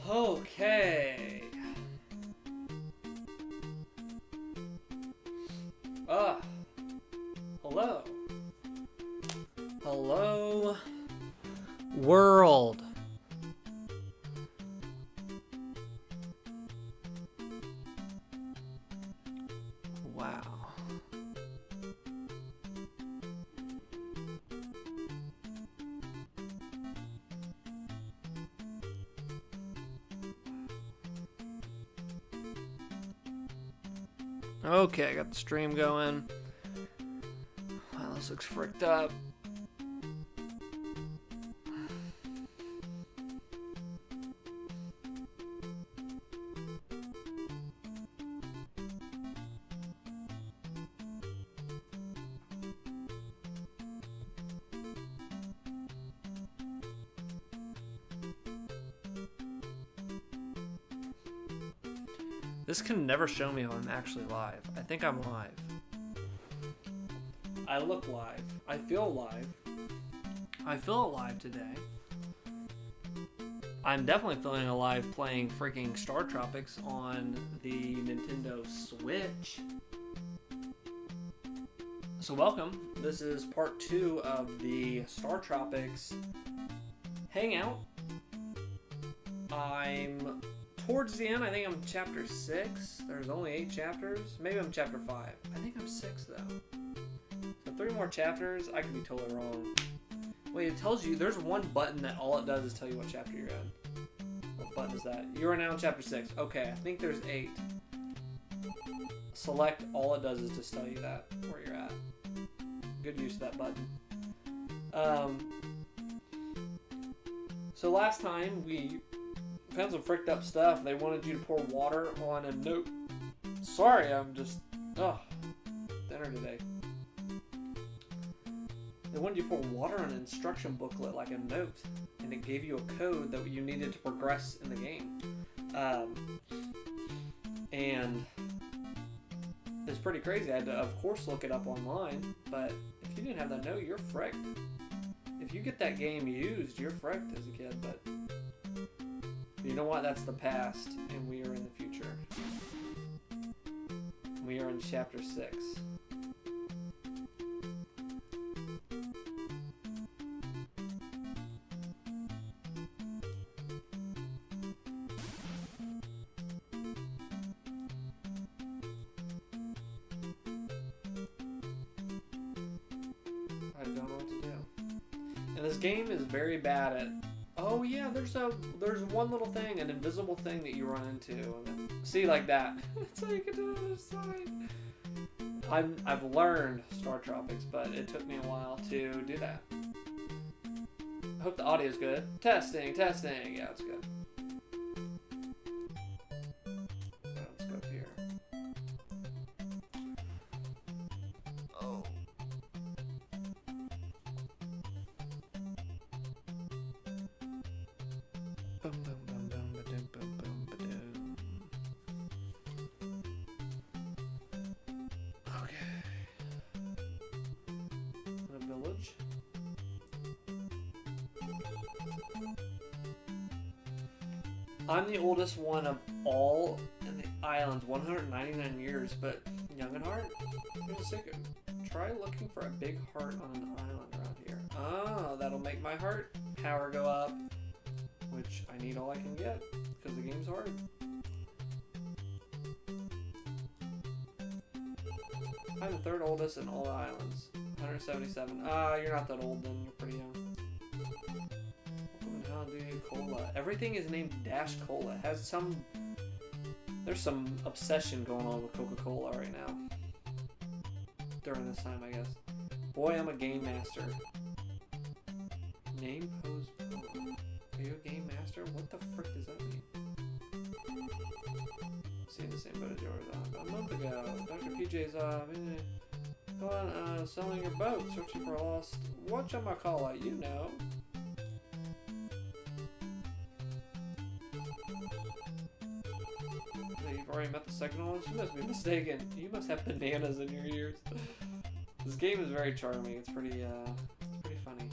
Okay. Hello. Hello, world. Wow. Okay, I got the stream going. Wow, this looks fricked up. This can never show me if I'm actually live. I think I'm live. I look live. I feel alive. I feel alive today. I'm definitely feeling alive playing freaking StarTropics on the Nintendo Switch. So welcome. This is part 2 of the StarTropics Hangout. I'm towards the end. I think I'm chapter 6. There's only 8 chapters. Maybe I'm chapter 5. I think I'm 6 though. So 3 more chapters. I could be totally wrong. Wait, it tells you there's one button that all it does is tell you what chapter you're in. What button is that? You are now in chapter 6. Okay, I think there's 8. Select. All it does is just tell you that where you're at. Good use of that button. So last time we found some fricked up stuff. They wanted you to pour water on a note. Sorry, I'm just dinner today. They wanted you to pour water on an instruction booklet like a note, and it gave you a code that you needed to progress in the game. And it's pretty crazy. I had to, of course, look it up online, but if you didn't have that note, you're fricked. If you get that game used, you're fricked as a kid, but you know what? That's the past, and we are in the future. We are in chapter 6. I don't know what to do. And this game is very bad at... Oh yeah, there's one little thing, an invisible thing that you run into. See, like that. That's how you get to the other side. I've learned StarTropics, but it took me a while to do that. I hope the audio's good. Testing. Yeah, it's good. Let's go up here. Oh. Boom, boom, boom, boom, ba-doom, boom, boom, ba-doom. Okay. The village. I'm the oldest one of all in the islands, 199 years, but young at heart. Here's a secret. Try looking for a big heart on an island around here. Oh, that'll make my heart power go up. Which I need all I can get, because the game's hard. I'm the 3rd oldest in all the islands. 177. You're not that old then, you're pretty young. Welcome to Howdy Cola. Everything is named Dash Cola. It has there's some obsession going on with Coca-Cola right now. During this time, I guess. Boy, I'm a game master. Name pose. Are you a game master? What the frick does that mean? Seeing the same boat as yours. A month ago, Dr. PJ's selling your boat, searching for a lost whatchamacallit, you know. You've already met the second one? You must be mistaken. You must have bananas in your ears. This game is very charming. It's pretty funny.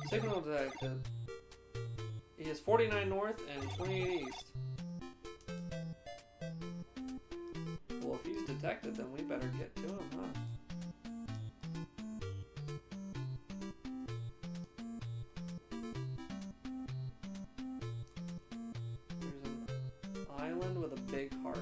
Signal detected. He is 49 north and 28 east. Well, if he's detected, then we better get to him, huh? There's an island with a big heart.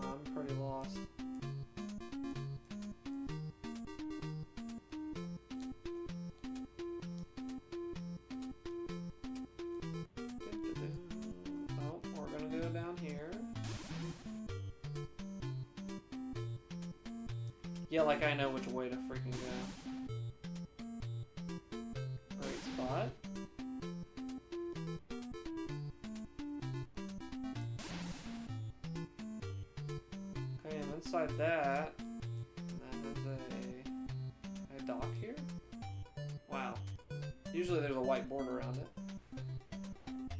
I'm pretty lost. Oh, we're gonna go down here. Yeah, like I know which way to freaking go. Great spot. Okay, I'm inside that. And that has a dock here? Wow. Usually there's a white border around it.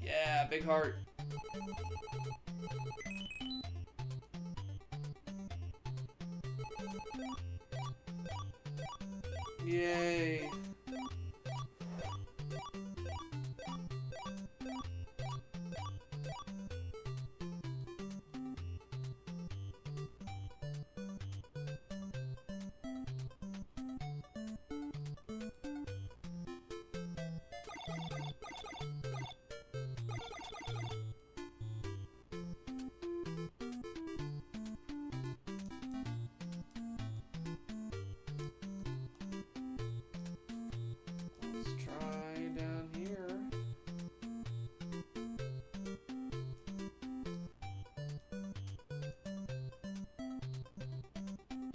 Yeah, big heart. Yay. Let's try down here.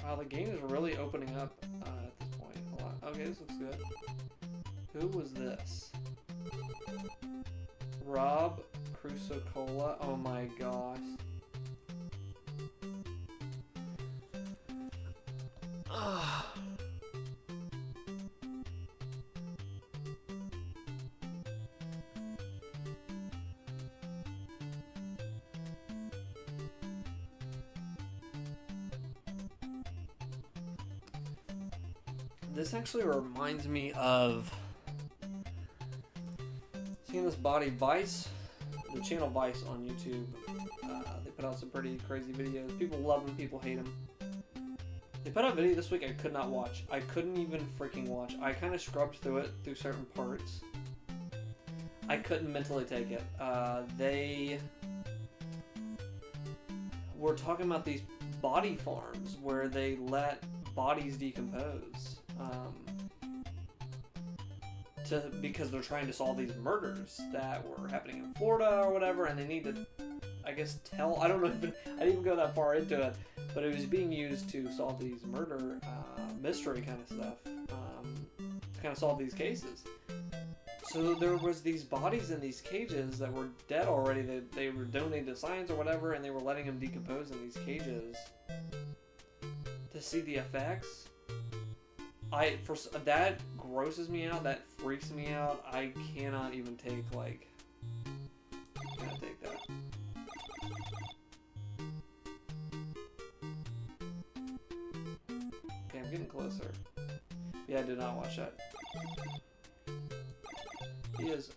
Wow, the game is really opening up at this point a lot. Okay, this looks good. Who was this? Rob Crusocola. Oh my gosh. This actually reminds me of seeing this body Vice, the channel Vice on YouTube. They put out some pretty crazy videos. People love them, people hate them. They put out a video this week I could not watch. I couldn't even freaking watch. I kind of scrubbed through it, through certain parts. I couldn't mentally take it. They were talking about these body farms where they let bodies decompose. Because they're trying to solve these murders that were happening in Florida or whatever, and they need to, I guess, tell. I don't know if I didn't even go that far into it, but it was being used to solve these murder mystery kind of stuff, to kind of solve these cases. So there was these bodies in these cages that were dead already. That they were donated to science or whatever, and they were letting them decompose in these cages to see the effects. That grosses me out. That freaks me out. I cannot even take can't take that. Okay, I'm getting closer. Yeah, I did not watch that. He is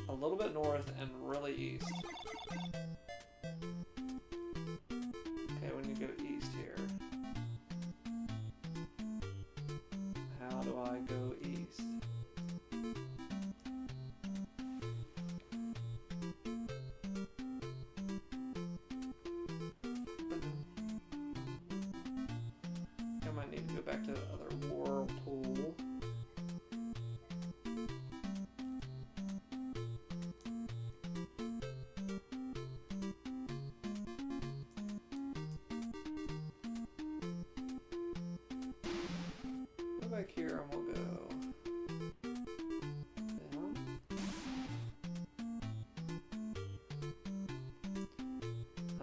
a little bit north and really east. Okay, when you go east here. How do I go east? I might need to go back to the other whirlpool. Back here and we'll go down.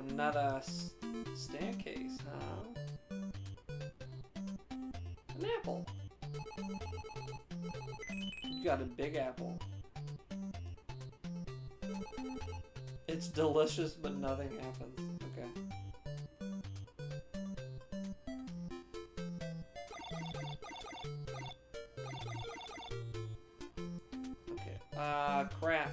Another staircase, huh? An apple. You got a big apple. It's delicious, but nothing happens. Okay. Okay. Crap.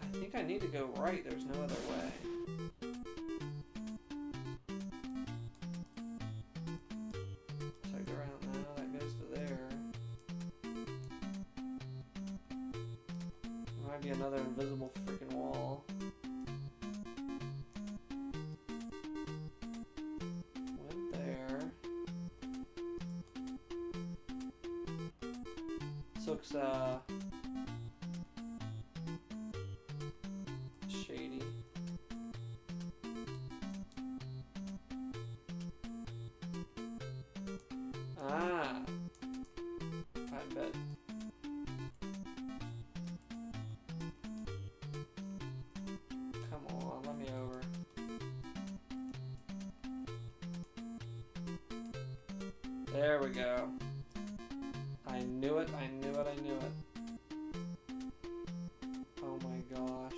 I think I need to go right. There's no other way. So I go around now. That goes to there. There might be another invisible freaking wall. Went there. This looks shady. Ah, I bet. Come on, let me over. There we go. I knew it, I knew it, I knew it. Oh my gosh.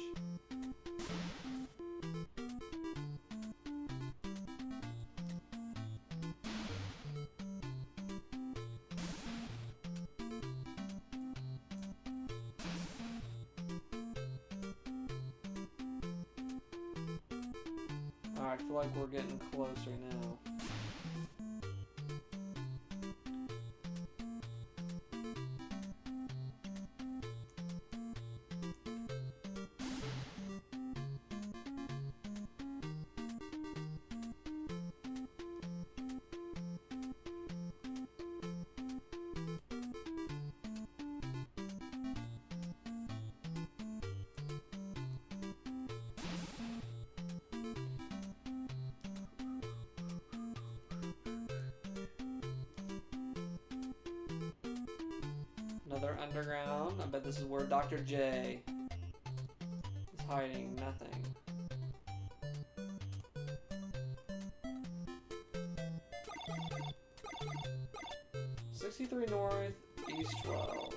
Alright, I feel like we're getting closer now. Another underground. I bet this is where Dr. J is hiding. Nothing. '63 North, East 12.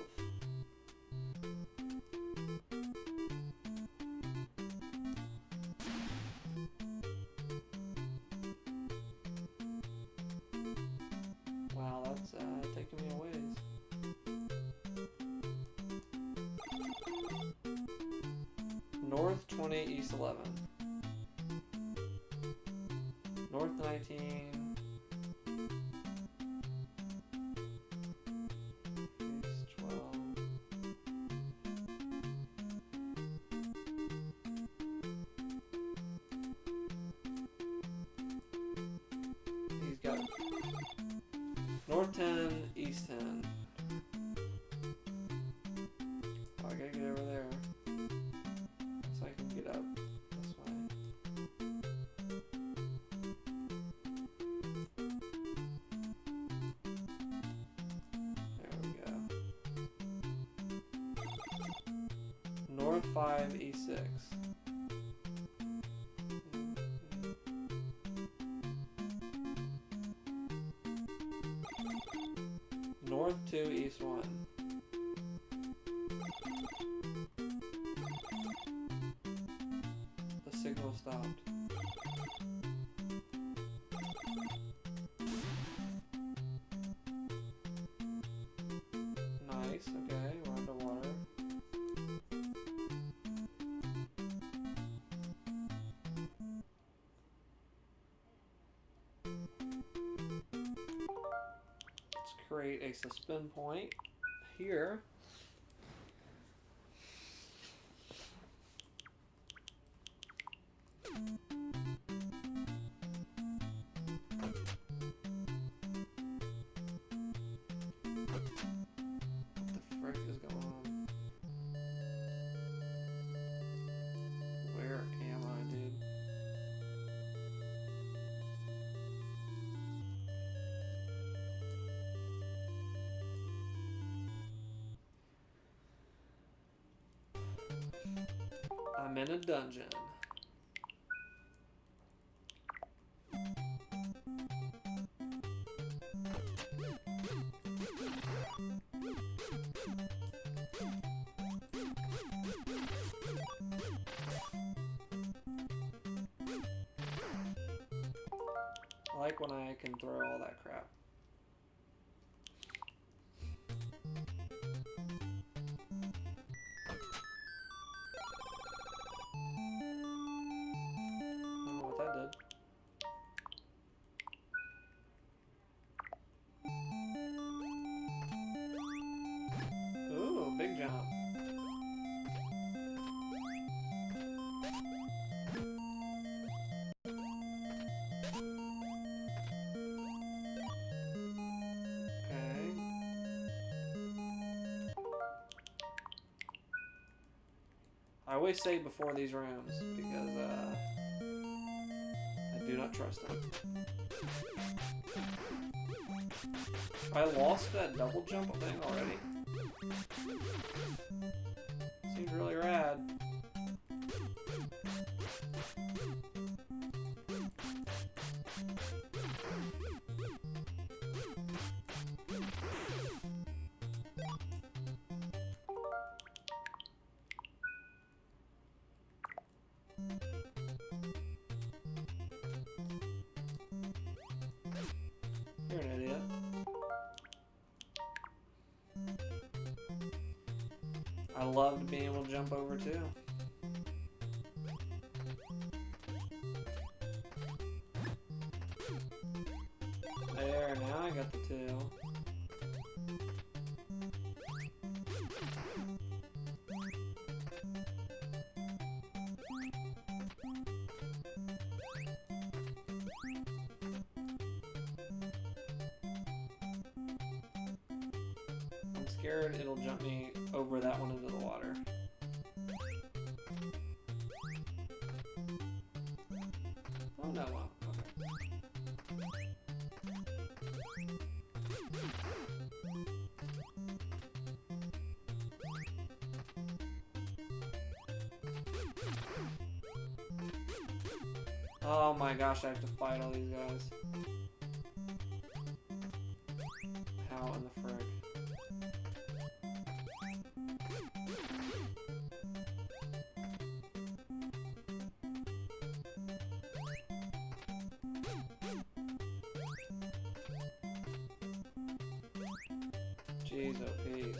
Wow, that's taking me a ways. North 20, East 11. North 19. East 12. He's got North 10, East 10. Oh, I gotta get over there. So I can get up this way. There we go. North 5, East 6. North 2, East 1. The signal stopped. Nice, okay, we're underwater. Let's create a suspend point here. What the frick is going on? Where am I, dude? I'm in a dungeon. I like when I can throw all that crap. Big jump. Okay. I always say before these rooms because I do not trust them. I lost that double jump thing already. Seems really rad. You're an idiot. I loved being able to jump over too. There, now I got the two. I'm scared it'll jump me over that one into the water. Oh no, well, okay. Oh my gosh, I have to fight all these guys. How in the frick? Jeez, oh peace.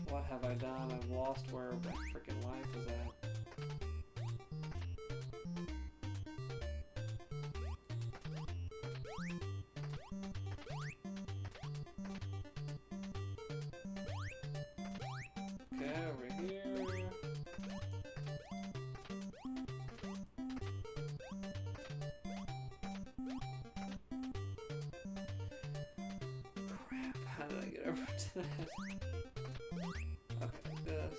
What have I done? I've lost where my freaking life is at. Okay, over here. Crap, how did I get over to that? Okay, this.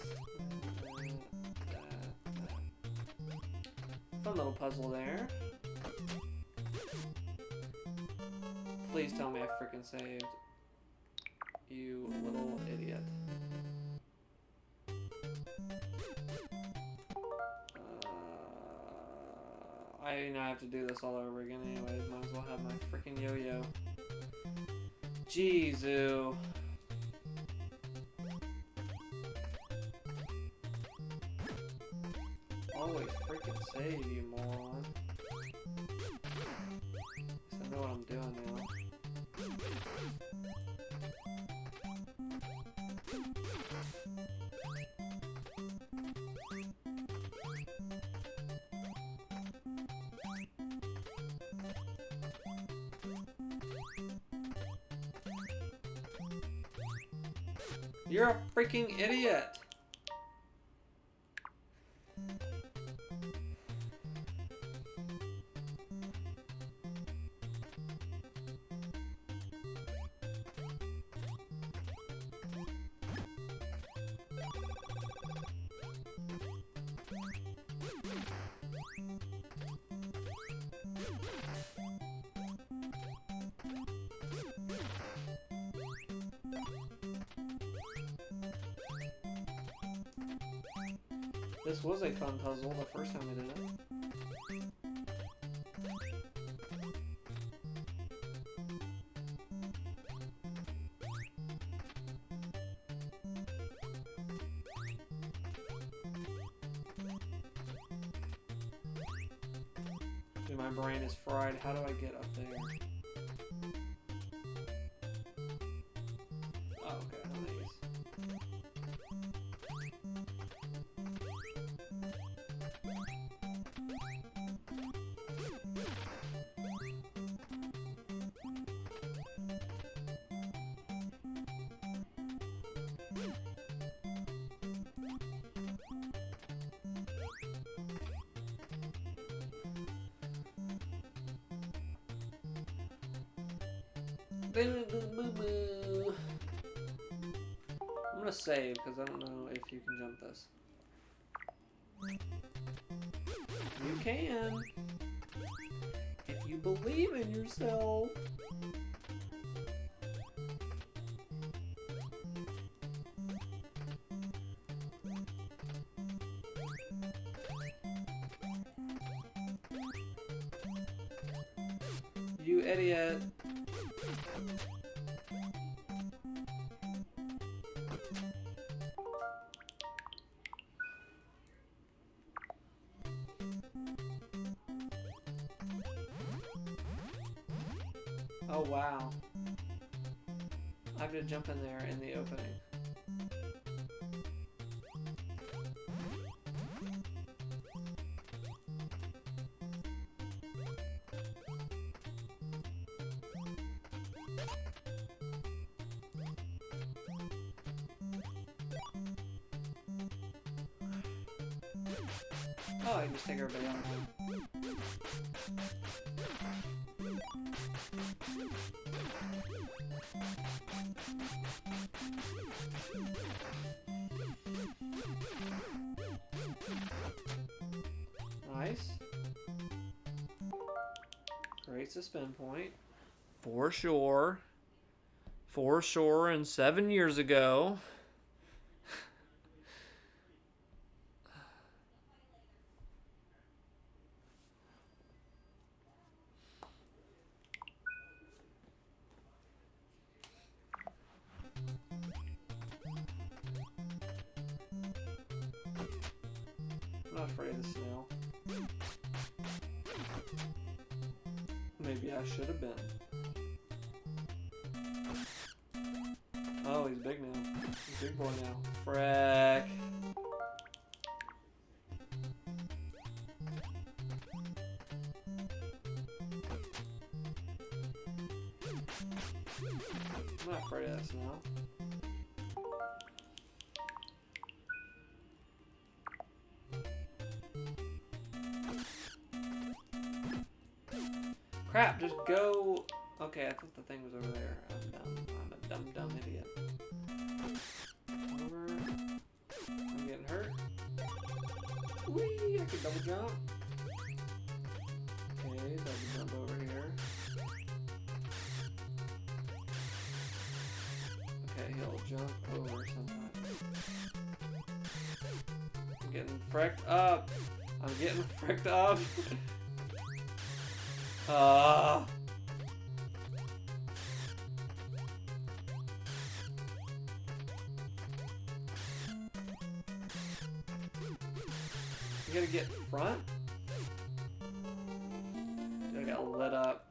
Fun little puzzle there. Please tell me I freaking saved. You little idiot. I now have to do this all over again anyways. Might as well have my freaking yo-yo. Jeez-oo. Always freaking save, you moron. I know what I'm doing now. You're a freaking idiot! This was a fun puzzle the first time I did it. Dude, my brain is fried. How do I get up there? Oh, okay, on these. I'm gonna save because I don't know if you can jump this. You can. If you believe in yourself. You idiot. Oh wow. I have to jump in there in the opening. Oh, I can just take everybody out. Nice. Great suspend point. For sure. For sure, and 7 years ago. I'm not afraid of the snail. Maybe I should have been. Oh, he's big now. He's a big boy now. Frack. I'm not afraid of that snail. Crap, just go. Okay, I thought the thing was over there. I'm dumb. I'm a dumb idiot. Over. I'm getting hurt. Whee! I can double jump. Okay, double jump over here. Okay, he'll jump over sometime. I'm getting frecked up. I'm getting frecked up. You gotta get front? I got lit up.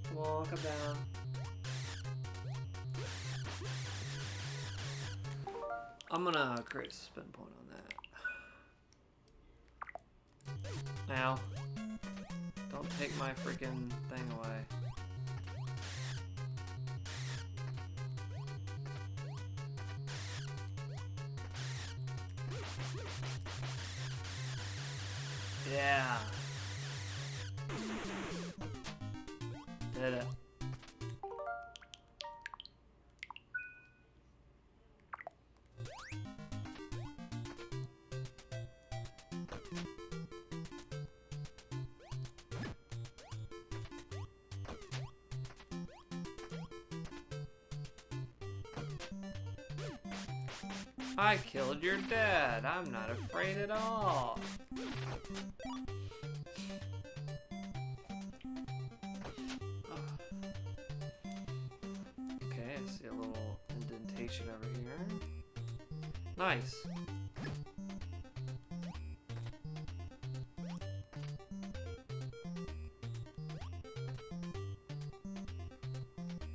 Come on, come down. I'm gonna create a suspend point on that. Now, don't take my freaking thing away. Yeah. Did it. I killed your dad. I'm not afraid at all. Okay, I see a little indentation over here. Nice.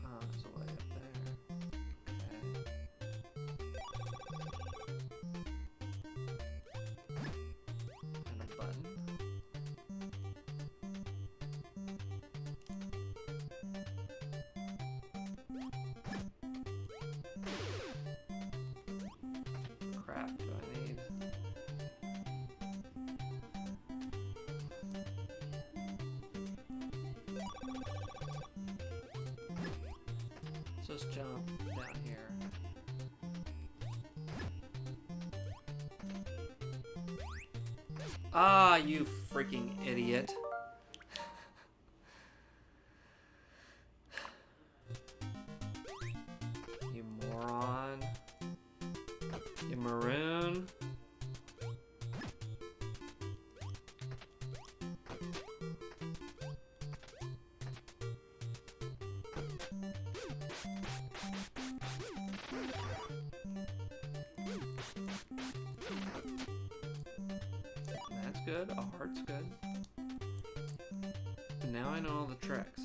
Oh, there's a way up there. Okay. And a button. Crap, do I need? Let's just jump down here. Ah, you freaking idiot. You moron. You maroon. That's good. A heart's good. And now I know all the tricks.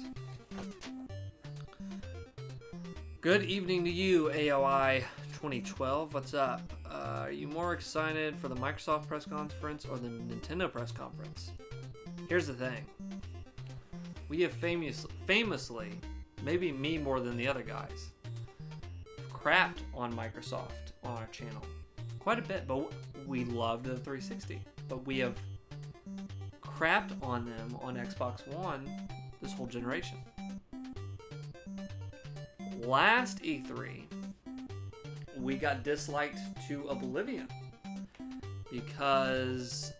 Good evening to you, AOI 2012. What's up? Are you more excited for the Microsoft press conference or the Nintendo press conference? Here's the thing. We have famously, maybe me more than the other guys, crapped on Microsoft on our channel. Quite a bit, but we loved the 360. But we have crapped on them on Xbox One this whole generation. Last E3, we got disliked to oblivion because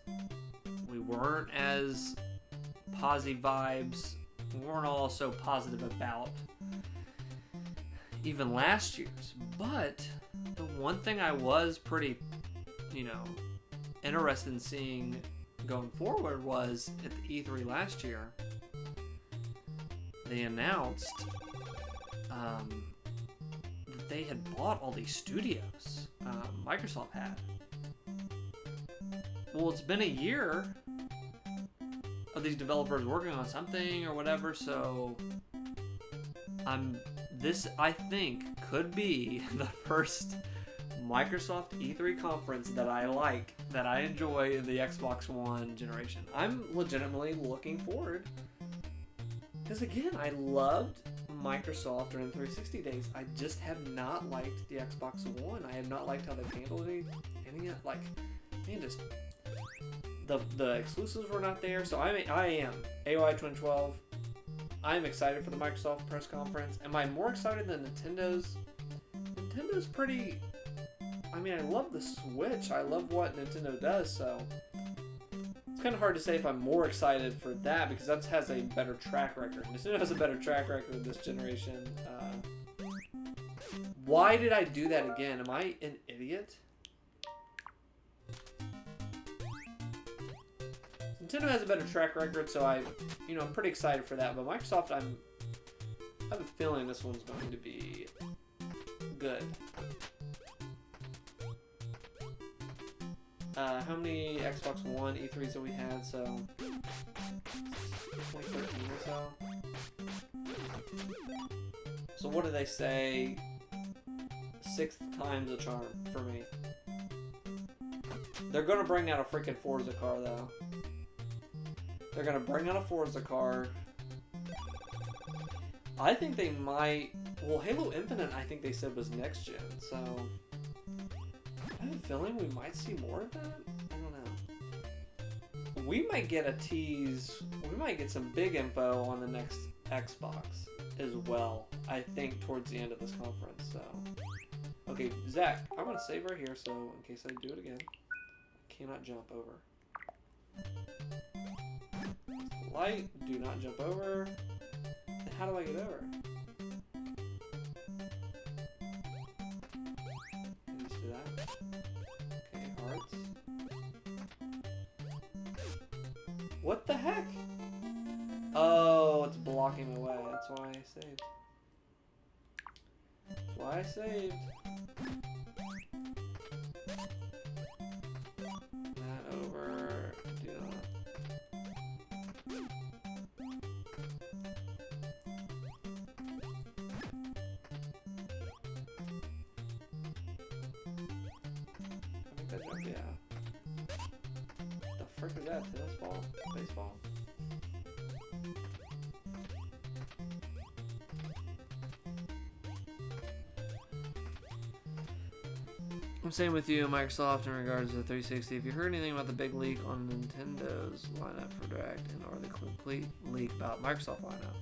we weren't as positive vibes. We weren't all so positive about even last year's. But the one thing I was pretty, interested in seeing going forward was at the E3 last year, they announced that they had bought all these studios. Microsoft had. Well, it's been a year of these developers working on something or whatever, so this, I think, could be the first Microsoft E3 conference that I like, that I enjoy in the Xbox One generation. I'm legitimately looking forward, because again, I loved Microsoft during the 360 days. I just have not liked the Xbox One. I have not liked how they've handled it. Just the exclusives were not there. So I am AOI 2012. I'm excited for the Microsoft press conference. Am I more excited than Nintendo's? Nintendo's pretty. I love the Switch. I love what Nintendo does. So it's kind of hard to say if I'm more excited for that, because that has a better track record. Nintendo has a better track record this generation. Why did I do that again? Am I an idiot? Nintendo has a better track record, so I'm pretty excited for that. But Microsoft, I have a feeling this one's going to be good. How many Xbox One E3s have we had? So 2013 or so. So what do they say? 6th time's a charm for me. They're gonna bring out a freaking Forza car though. They're gonna bring out a Forza car. I think they might. Well, Halo Infinite, I think they said was next gen. So I have a feeling we might see more of that. I don't know. We might get a tease. We might get some big info on the next Xbox as well. I think towards the end of this conference. So, okay, Zach, I'm gonna save right here. So in case I do it again, I cannot jump over. Light, do not jump over. Then how do I get over? Can you just do that? Okay, hearts. What the heck? Oh, it's blocking my way. That's why I saved. That's why I saved. That over. Do not. I think that jump, yeah. The frick is that? Tennis ball? Baseball? I'm saying with you, Microsoft, in regards to the 360. Have you heard anything about the big leak on Nintendo's lineup for Direct, and or the complete leak about Microsoft lineup?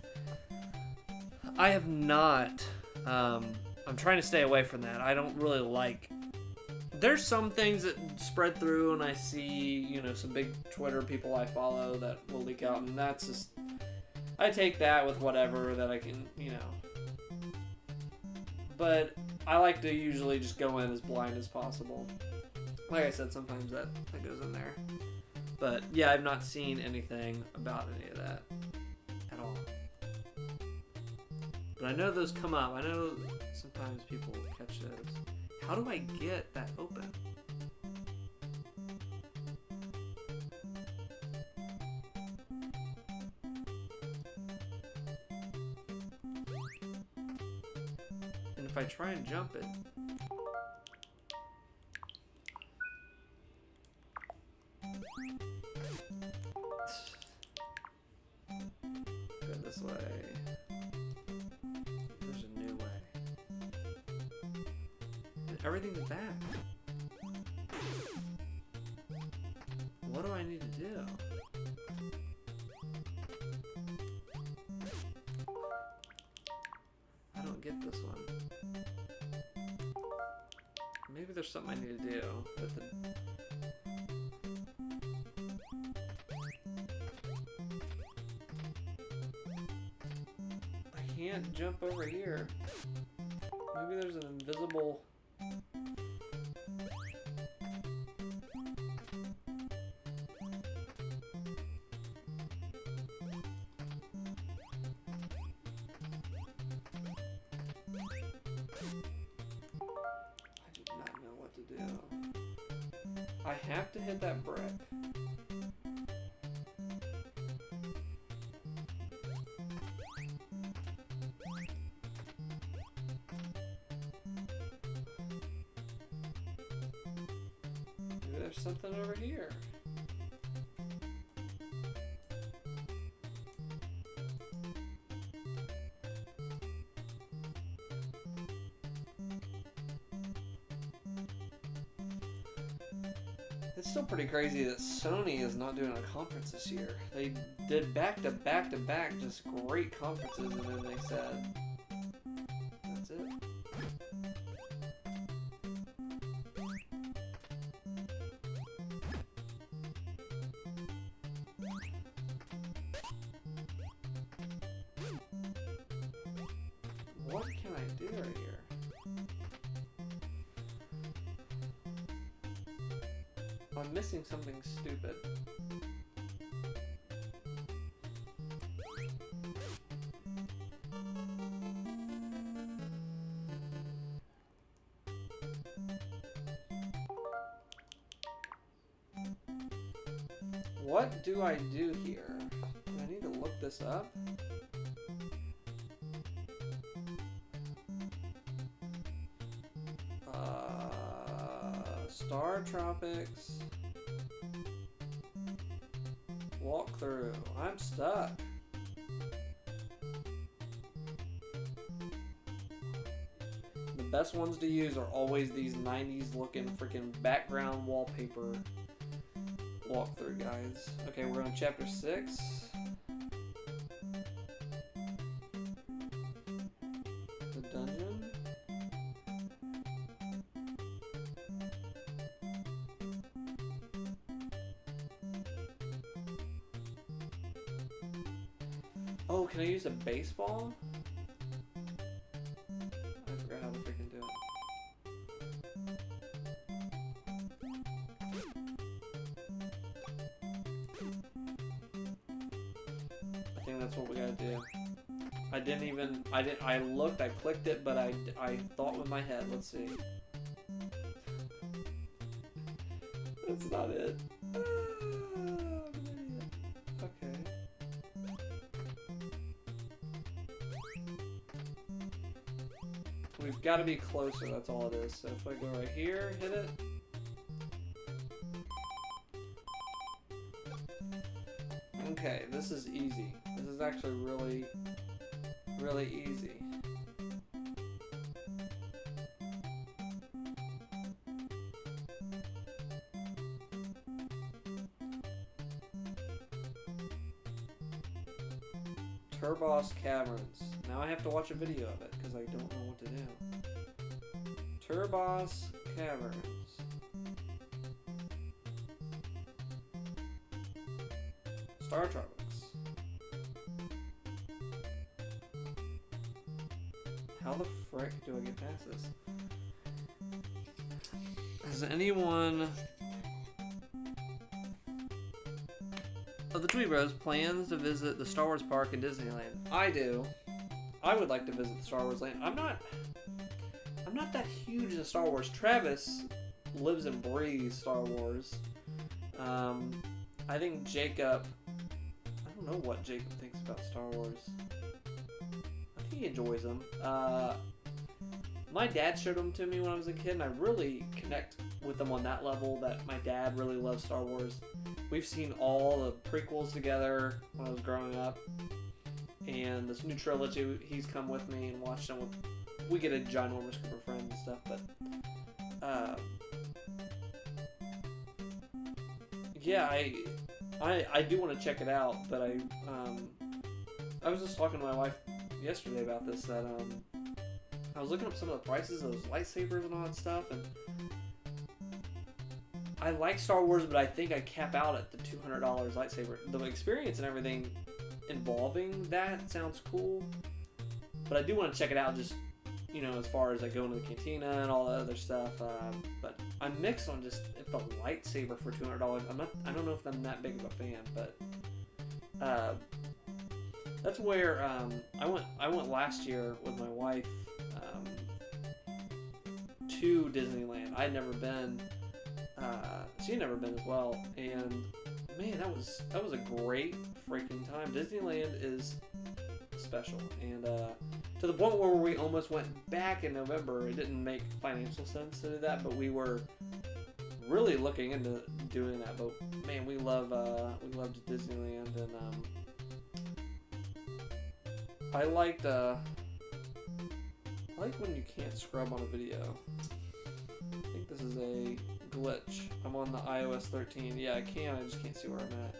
I have not. I'm trying to stay away from that. I don't really like. There's some things that spread through, and I see, you know, some big Twitter people I follow that will leak out, and that's just. I take that with whatever that I can, you know. But I like to usually just go in as blind as possible. Like I said, sometimes that goes in there. But yeah, I've not seen anything about any of that at all. But I know those come up. I know sometimes people catch those. How do I get that open? If I try and jump it, go this way. There's a new way. Everything's back. What do I need to do? I don't get this one. Maybe there's something I need to do. But I can't jump over here. Maybe there's an invisible. I have to hit that brick. Maybe there's something over here. It's still pretty crazy that Sony is not doing a conference this year. They did back to back to back just great conferences, and then they said, that's it. What can I do right here? I'm missing something stupid. What do I do here? Do I need to look this up? StarTropics walkthrough. I'm stuck. The best ones to use are always these 90s looking freaking background wallpaper walkthrough guides. Okay, we're on chapter 6. The dungeon. Oh, can I use a baseball? I forgot how to freaking do it. I think that's what we gotta do. I looked, I clicked it, but I thought with my head. Let's see. That's not it. Okay. We've got to be closer, that's all it is. So if I go right here, hit it. Okay, this is easy. This is actually really, really easy. Turbos Caverns. Now I have to watch a video of it because I don't know what to do. Turbos Caverns. StarTropics. How the frick do I get past this? Has anyone of the Tweet Bros plans to visit the Star Wars park in Disneyland? I do. I would like to visit the Star Wars land. I'm not that huge into Star Wars. Travis lives and breathes Star Wars. I think Jacob, I don't know what Jacob thinks about Star Wars. I think he enjoys them. My dad showed them to me when I was a kid, and I really connect with them on that level that my dad really loves Star Wars. We've seen all the prequels together when I was growing up. And this new trilogy, he's come with me and watched them. We get a ginormous group of friends and stuff, but yeah, I do want to check it out. But I was just talking to my wife yesterday about this. That I was looking up some of the prices of those lightsabers and all that stuff, and I like Star Wars, but I think I cap out at the $200 lightsaber. The experience and everything involving that sounds cool, but I do want to check it out, just, you know, as far as like going to the cantina and all that other stuff. But I'm mixed on just if the lightsaber for $200. I don't know if I'm that big of a fan, but that's where I went last year with my wife to Disneyland. I'd never been. She'd never been as well, and man, that was a great freaking time. Disneyland is special, and to the point where we almost went back in November. It didn't make financial sense to do that, but we were really looking into doing that. But man, we loved Disneyland, and I liked when you can't scrub on a video. I think this is a glitch. I'm on the iOS 13. Yeah, I can. I just can't see where I'm at.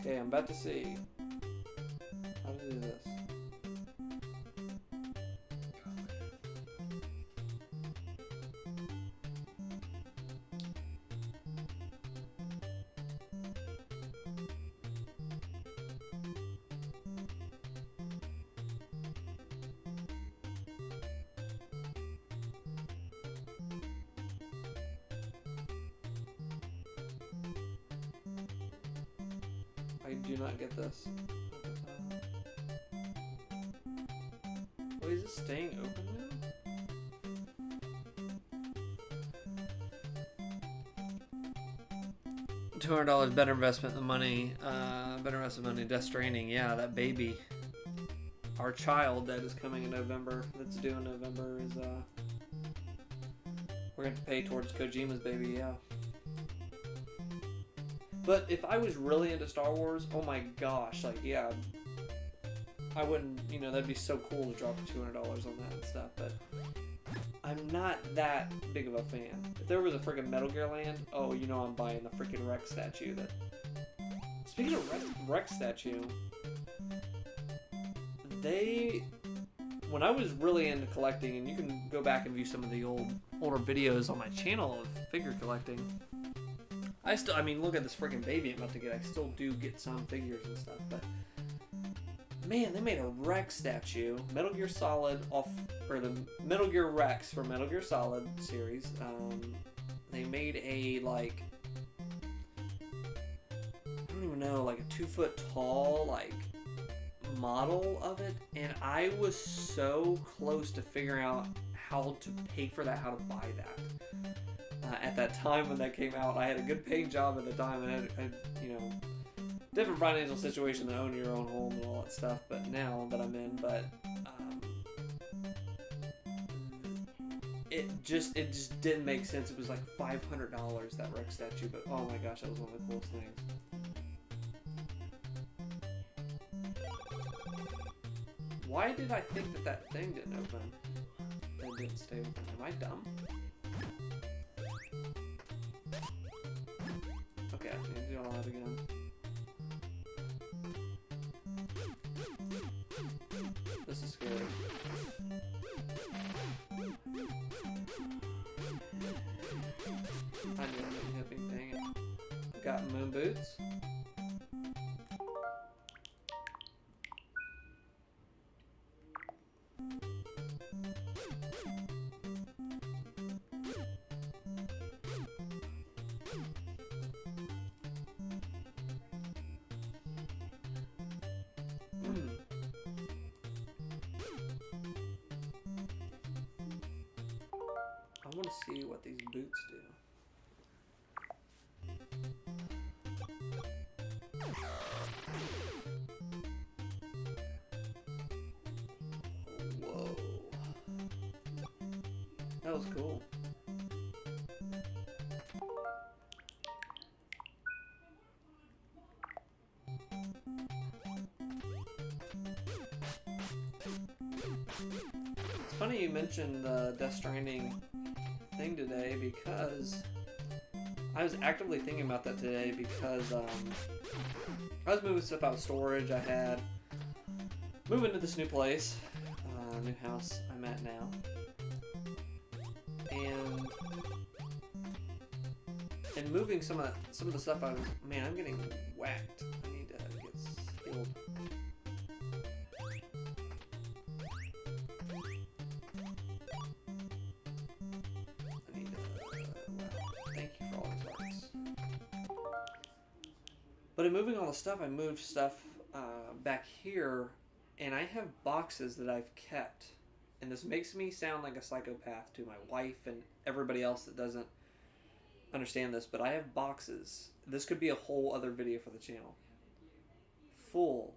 Okay, I'm about to see how to do this. I do not get this. Wait, is it staying open now? $200 better investment than money. Better investment than money. Death Stranding. Yeah, that baby. Our child that is coming in November. That's due in November is we're going to pay towards Kojima's baby. Yeah. But if I was really into Star Wars, oh my gosh, like, yeah, I wouldn't, you know, that'd be so cool to drop $200 on that and stuff, but I'm not that big of a fan. If there was a freaking Metal Gear Land, oh, you know I'm buying the freaking Rex statue. That. Speaking of Rex statue, when I was really into collecting, and you can go back and view some of the older videos on my channel of figure collecting. I mean, look at this freaking baby I'm about to get. I still do get some figures and stuff, but man, they made a Rex statue, Metal Gear Solid or the Metal Gear Rex for Metal Gear Solid series. They made a, like, I don't even know, like a 2-foot tall, like, model of it, and I was so close to figuring out how to pay for that, how to buy that. At that time when that came out, I had a good paying job at the time, and I had, you know, different financial situation than owning your own home and all that stuff, but now that I'm in, but it just didn't make sense. It was like $500, that Rex statue, but oh my gosh, that was one of the coolest things. Why did I think that thing didn't open? It didn't stay open. Am I dumb? Okay, I need to do all that again. This is scary. I knew it wasn't hipping, dang it. Got moon boots. I want to see what these boots do. Whoa. That was cool. It's funny you mentioned the Death Stranding thing today, because I was actively thinking about that today, because I was moving stuff out of storage. I had moving to this new place, new house I'm at now, and moving some of the stuff out. Man, I'm getting whacked. I need to get healed. But in moving all the stuff, I moved stuff back here, and I have boxes that I've kept. And this makes me sound like a psychopath to my wife and everybody else that doesn't understand this, but I have boxes. This could be a whole other video for the channel. Full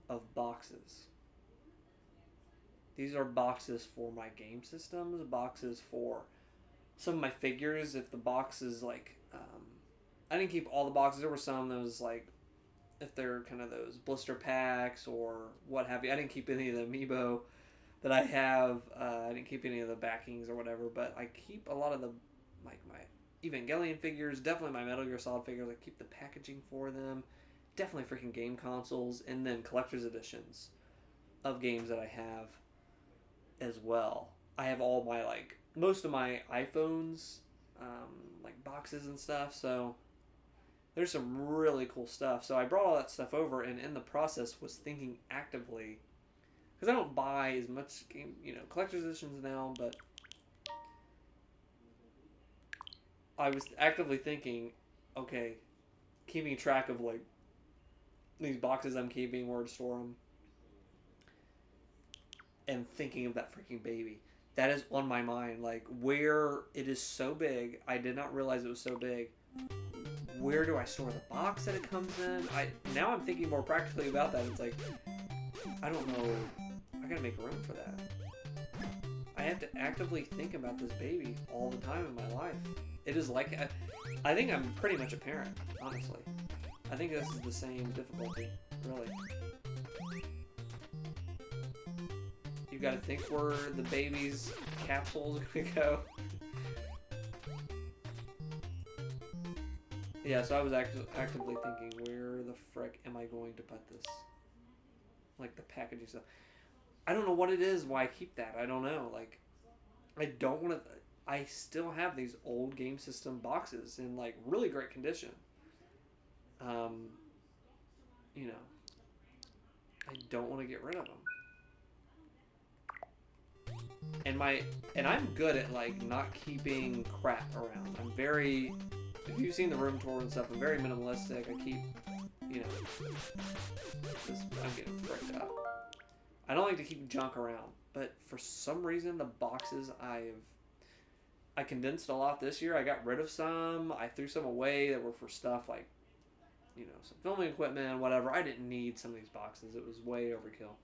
of boxes. These are boxes for my game systems, boxes for some of my figures. If the box is like... I didn't keep all the boxes. There were some that was like, if they're kind of those blister packs or what have you. I didn't keep any of the amiibo that I have. I didn't keep any of the backings or whatever, but I keep a lot of the, like, my Evangelion figures, definitely my Metal Gear Solid figures. I keep the packaging for them. Definitely freaking game consoles, and then collector's editions of games that I have as well. I have all my, like, most of my iPhones, like, boxes and stuff, so... There's some really cool stuff. So I brought all that stuff over, and in the process was thinking actively, because I don't buy as much game, collector's editions now, but I was actively thinking, okay, keeping track of like these boxes I'm keeping, where to store them, and thinking of that freaking baby. That is on my mind, like where it is so big. I did not realize it was so big. Where do I store the box that it comes in? Now I'm thinking more practically about that. It's like, I don't know. I gotta make room for that. I have to actively think about this baby all the time in my life. It is like, I think I'm pretty much a parent, honestly. I think this is the same difficulty, really. You gotta think where the baby's capsule's gonna go. Yeah, so I was actively thinking, where the frick am I going to put this? Like the packaging stuff. I don't know what it is, why I keep that. I don't know. Like, I don't want to... I still have these old game system boxes in, like, really great condition. You know, I don't want to get rid of them. And I'm good at, like, not keeping crap around. I'm very... If you've seen the room tour and stuff, I'm very minimalistic. I keep, you know... I'm getting fricked out. I don't like to keep junk around, but for some reason the boxes I condensed a lot this year. I got rid of some. I threw some away that were for stuff like, you know, some filming equipment, whatever. I didn't need some of these boxes. It was way overkill.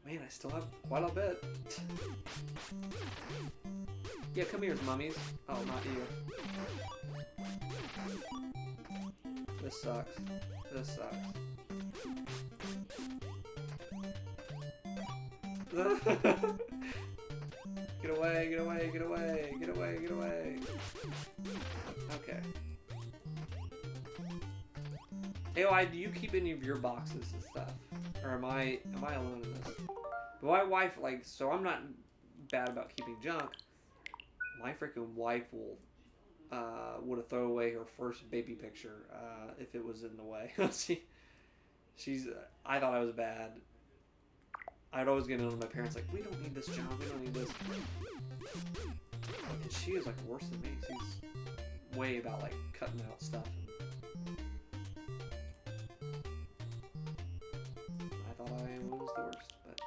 Man, I still have quite a bit. Yeah, come here, mummies. Oh, not you. This sucks. This sucks. Get away, get away, get away, get away, get away. Okay. Hey, do you keep any of your boxes and stuff? Or am I alone in this? But my wife, like, so I'm not bad about keeping junk. My freaking wife would have thrown away her first baby picture if it was in the way. She's I thought I was bad. I'd always get on my parents like, we don't need this junk, we don't need this. And she is like worse than me. She's way about like cutting out stuff. I thought I was the worst, but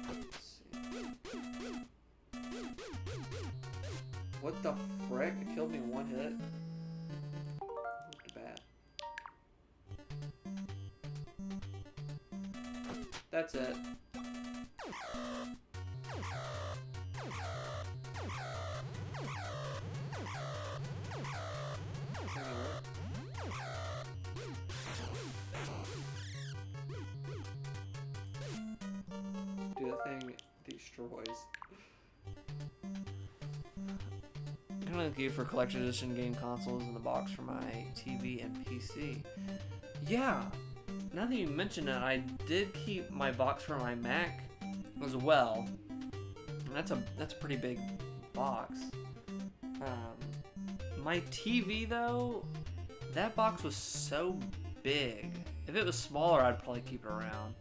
let's see. What the frick? It killed me in one hit. Looked bad. That's it. Dude, that thing destroys. I'm gonna give for collection edition game consoles in the box for my TV and PC. Yeah. Now that you mention it, I did keep my box for my Mac as well. And that's a pretty big box. My TV though, that box was so big. If it was smaller, I'd probably keep it around.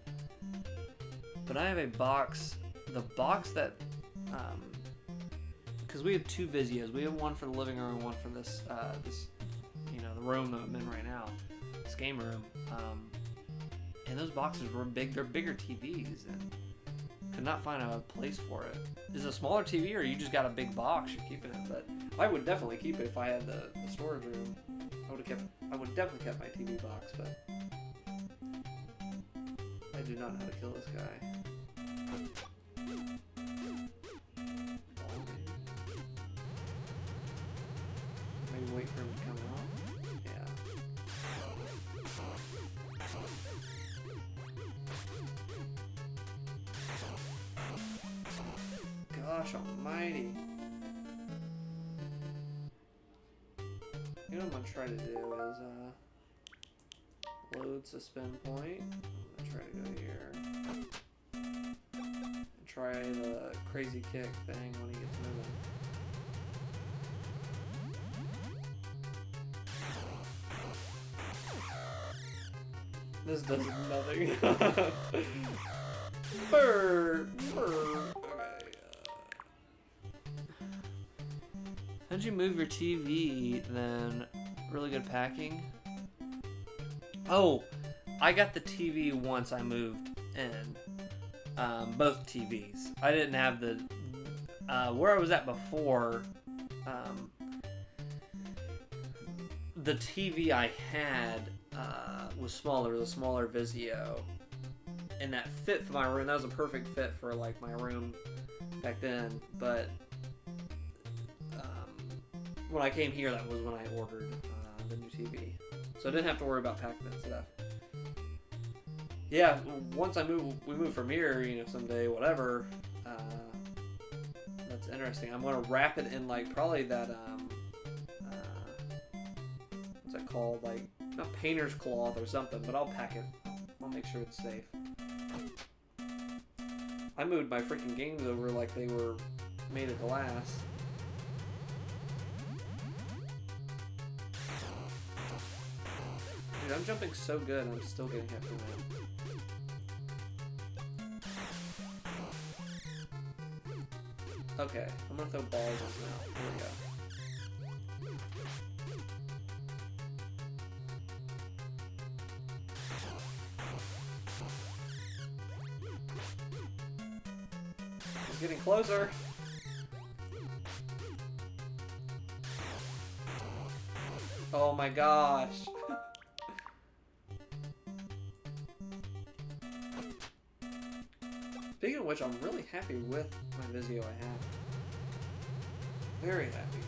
But I have a box, the box that, because we have two Visios. We have one for the living room and one for this, you know, the room that I'm in right now, this game room. And those boxes were big. They're bigger TVs, and could not find a place for it. Is it a smaller TV, or you just got a big box you're keeping it? But I would definitely keep it if I had the storage room. I would definitely kept my TV box, but I do not know how to kill this guy. Maybe wait for him to come out. Yeah. Gosh almighty. You know what I'm gonna try to do is load suspend point. I'm gonna try to go here. And try the crazy kick thing when he gets moving. This does nothing. Burr, burr. Okay. How'd you move your TV then? Really good packing. Oh, I got the TV once I moved in. Both TVs. I didn't have the where I was at before. The TV I had was smaller. It was a smaller Vizio, and that fit for my room. That was a perfect fit for like my room back then. But when I came here, that was when I ordered the new TV. So I didn't have to worry about packing that stuff. Yeah, once we move from here, you know, someday, whatever. That's interesting. I'm gonna wrap it in like probably that what's that called? Like not painter's cloth or something, but I'll pack it. I'll make sure it's safe. I moved my freaking games over like they were made of glass. Dude, I'm jumping so good and I'm still getting hit from that. Okay, I'm gonna throw balls in his mouth. Here we go. He's getting closer. Oh my gosh. Speaking of which, I'm really happy with my Vizio I have. Very happy.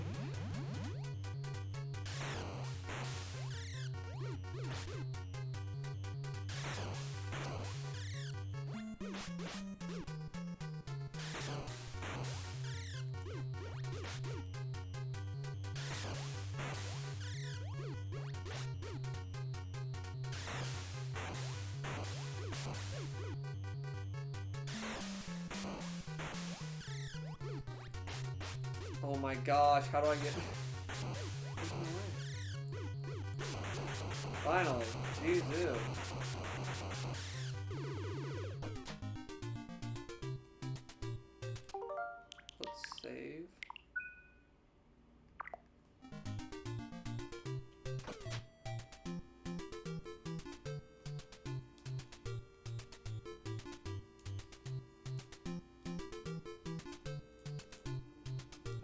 Oh my gosh, how do I get... Finally, jeez, ew. Let's save.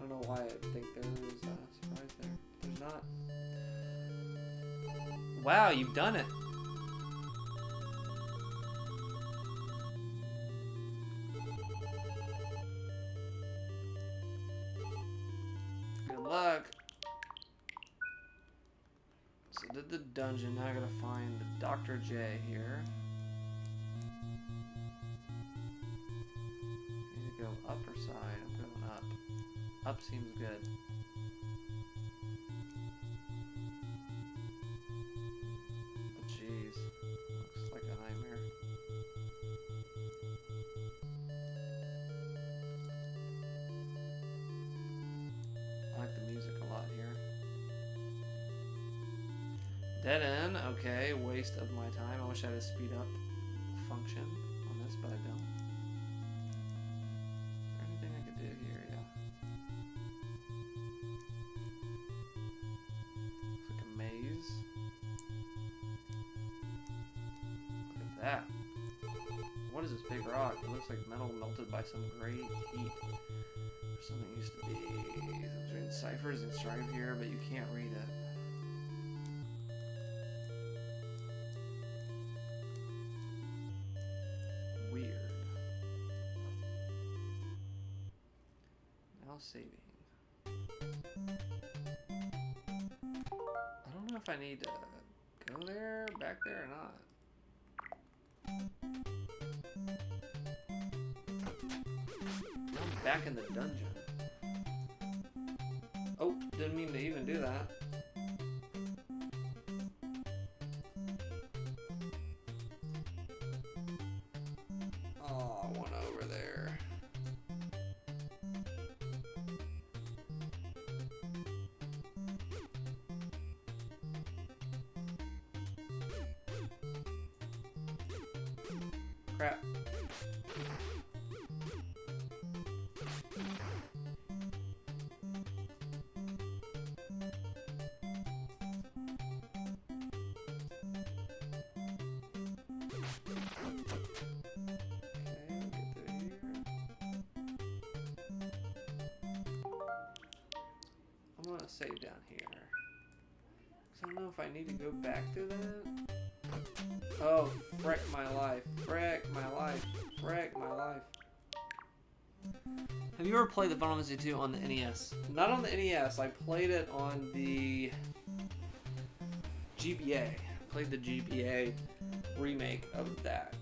I don't know why I think there is a surprise there. There's not. Wow, you've done it. Good luck. So did the dungeon. Now I gotta find Dr. J here. Need to go up or side? I'm going up. Up seems good. But jeez, looks like a nightmare. I like the music a lot here. Dead end, okay, waste of my time. I wish I had a speed up function on this, but I don't. Is there anything I could do here? Yeah. Looks like a maze. Look at that. What is this big rock? It looks like metal melted by some great heat. Or something used to be. There's written ciphers inscribed here, but you can't read it. Weird. Now saving. I don't know if I need to go there, back there, or not. I'm back in the dungeon. Oh, didn't mean to even do that. Oh, one over there. Crap. Save down here. Cause I don't know if I need to go back through that. Oh, frick my life. Frick my life. Frick my life. Have you ever played the Final Fantasy 2 on the NES? Not on the NES. I played it on the GBA. Played the GBA remake of that.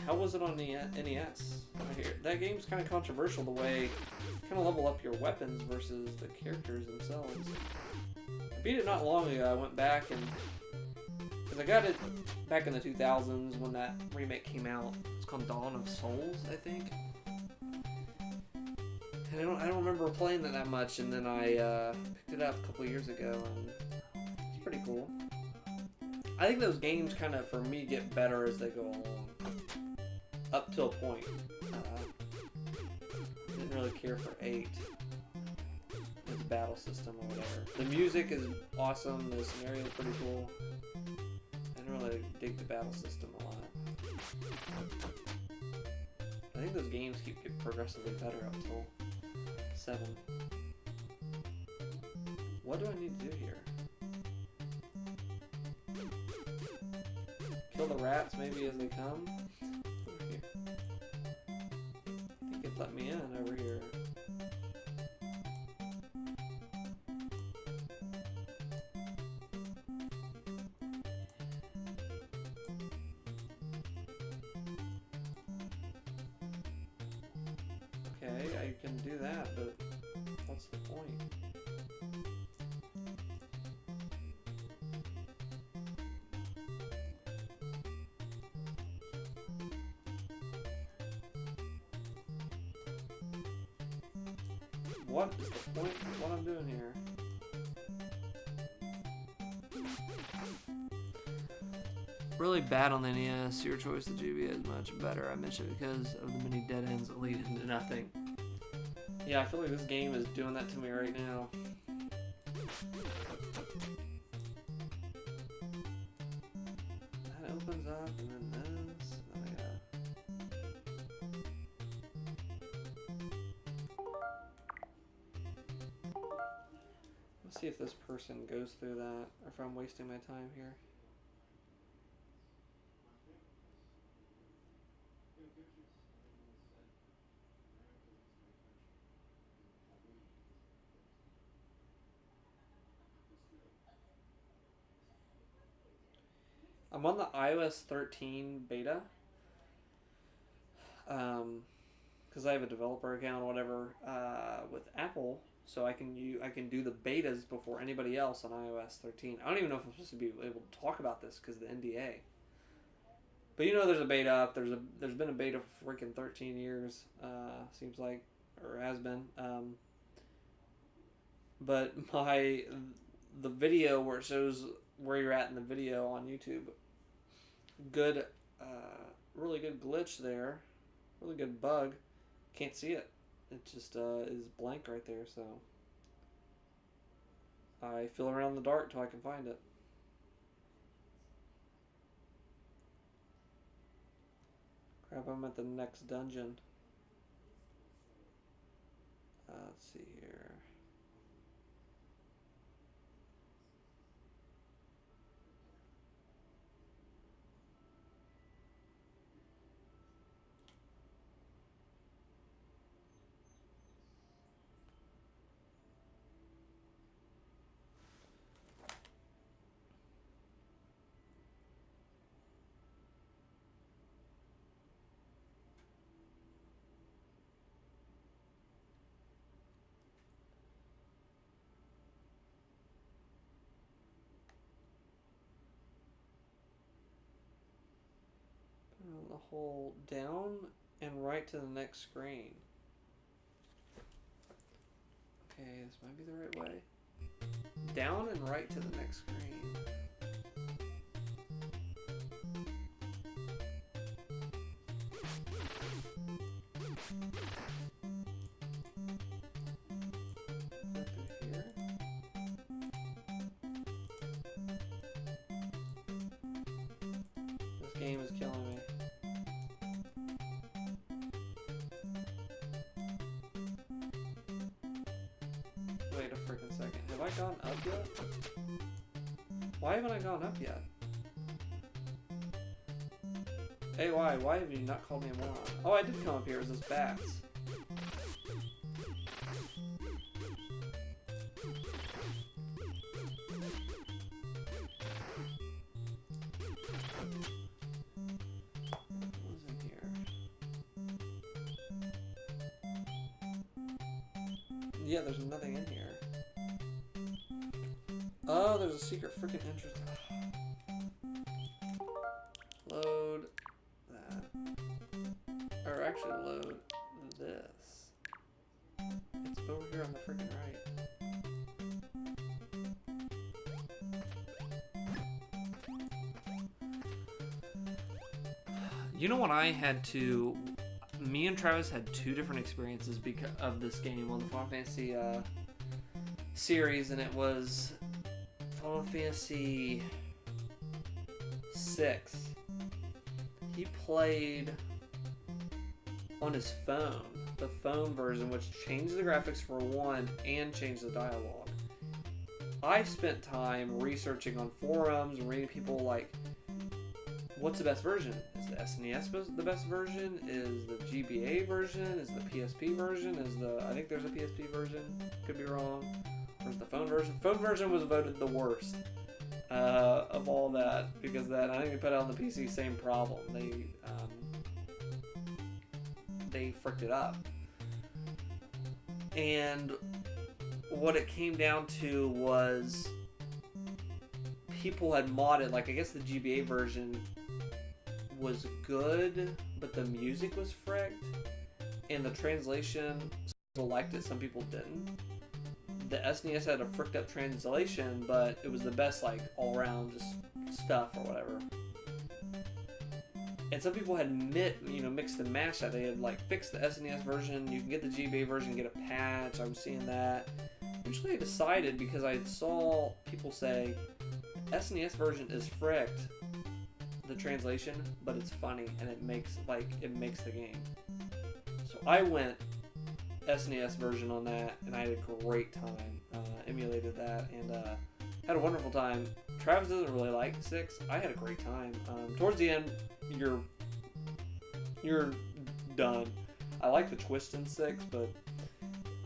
How was it on the NES? I hear that game's kind of controversial, the way kind of level up your weapons versus the characters themselves. I beat it not long ago. I went back and because I got it back in the 2000s when that remake came out. It's called Dawn of Souls, I think. And I don't remember playing that much, and then I picked it up a couple years ago, and it's pretty cool. I think those games kind of, for me, get better as they go along. Up to a point. Didn't really care for 8. Its battle system or whatever. The music is awesome. The scenario is pretty cool. I didn't really dig the battle system a lot. I think those games keep getting progressively better up till 7. What do I need to do here? Kill the rats maybe as they come? Over here. I think it let me in over here. Okay, I can do that, but what's the point? What is the point of what I'm doing here? Really bad on the NES. Your choice, the GBA is much better. I mentioned it because of the many dead ends that lead into nothing. Yeah, I feel like this game is doing that to me right now. That opens up, and then this. And then I gotta... Let's see if this person goes through that, or if I'm wasting my time here. I'm on the iOS 13 beta, because I have a developer account or whatever with Apple, so I can do the betas before anybody else on iOS 13. I don't even know if I'm supposed to be able to talk about this because of the NDA. But you know, there's a beta up. There's been a beta for freaking 13 years, seems like, or has been. But the video where it shows where you're at in the video on YouTube. Good, really good glitch there. Really good bug. Can't see it. It just is blank right there, so I feel around in the dark till I can find it. Crap, I'm at the next dungeon. Let's see here. The whole down and right to the next screen. Okay, this might be the right way. Down and right to the next screen. Is that through here? This game is killing me. Wait a freaking second. Have I gone up yet? Why haven't I gone up yet? Hey, why have you not called me a moron? Oh, I did come up here. It was those bats. Yeah, there's nothing in here. Oh, there's a secret freaking entrance. Load that. Or actually load this. It's over here on the freaking right. You know what I had to... Me and Travis had two different experiences because of this game on the Final Fantasy series, and it was Final Fantasy 6. He played on his phone, the phone version, which changed the graphics for one and changed the dialogue. I spent time researching on forums and reading people like, what's the best version? Is the SNES the best version? Is the GBA version? Is the PSP version? I think there's a PSP version. Could be wrong. Where's the phone version? Phone version was voted the worst of all that, because I think they put out on the PC, same problem. They fricked it up. And what it came down to was people had modded, like I guess the GBA version was good, but the music was fricked, and the translation, some people liked it, some people didn't. The SNES had a fricked up translation, but it was the best, like, all around just stuff or whatever. And some people had mixed and matched that. They had like fixed the SNES version. You can get the GBA version, get a patch. I'm seeing that. Eventually I decided, because I saw people say SNES version is fricked, the translation, but it's funny and it makes the game. So I went SNES version on that, and I had a great time. Emulated that and had a wonderful time. Travis doesn't really like 6. I had a great time. Towards the end, you're done. I like the twist in 6, but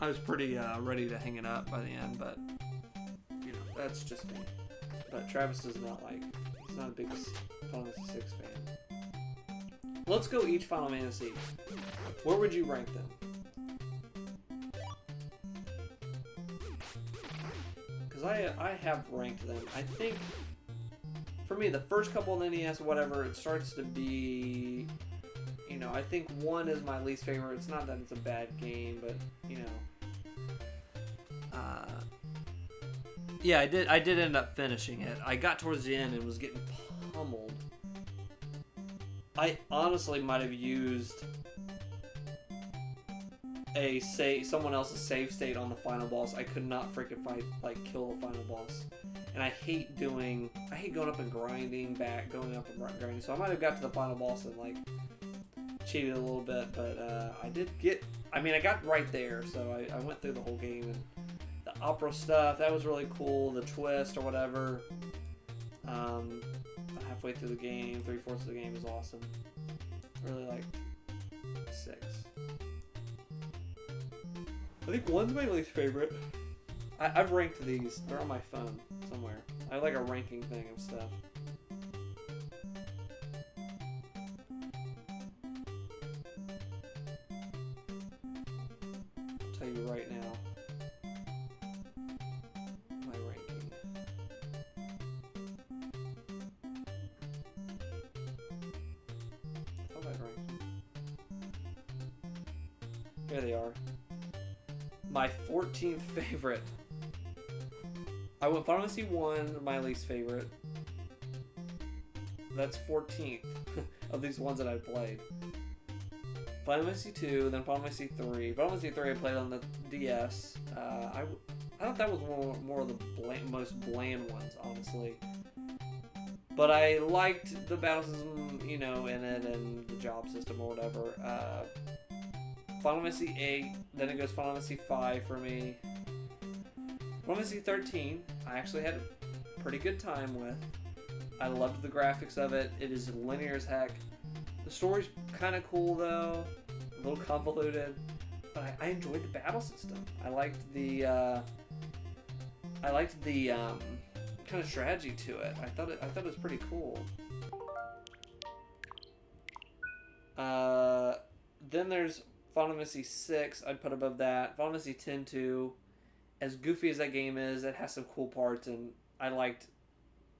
I was pretty ready to hang it up by the end. But that's just me. But Travis does not like. He's not a big Final Fantasy 6 fan. Let's go each Final Fantasy. Where would you rank them? Because I have ranked them. I think, for me, the first couple on the NES, whatever, it starts to be, I think 1 is my least favorite. It's not that it's a bad game, but, yeah, I did end up finishing it. I got towards the end and was getting pummeled. I honestly might have used someone else's save state on the final boss. I could not freaking kill the final boss. And I hate going up and grinding going up and grinding. So I might have got to the final boss and cheated a little bit, but I got right there, so I went through the whole game. And the opera stuff, that was really cool. The twist or whatever, halfway through the game, 3/4 of the game is awesome. Really liked 6. I think 1's my least favorite. I've ranked these. They're on my phone somewhere. I have a ranking thing of stuff. I'll tell you right now. My ranking. I thought I ranked them. Here they are. My 14th favorite. I went Final Fantasy 1, my least favorite. That's 14th of these ones that I played. Final Fantasy 2, then Final Fantasy 3. Final Fantasy 3 I played on the DS. I thought that was more of the most bland ones, honestly. But I liked the battle system, in it, and the job system or whatever. Final Fantasy 8, then it goes Final Fantasy 5 for me. Final Fantasy 13, I actually had a pretty good time with. I loved the graphics of it. It is linear as heck. The story's kind of cool though, a little convoluted, but I enjoyed the battle system. I liked the kind of strategy to it. I thought it was pretty cool. Then there's Final Fantasy 6, I'd put above that. Final Fantasy 10 too. As goofy as that game is, it has some cool parts, and I liked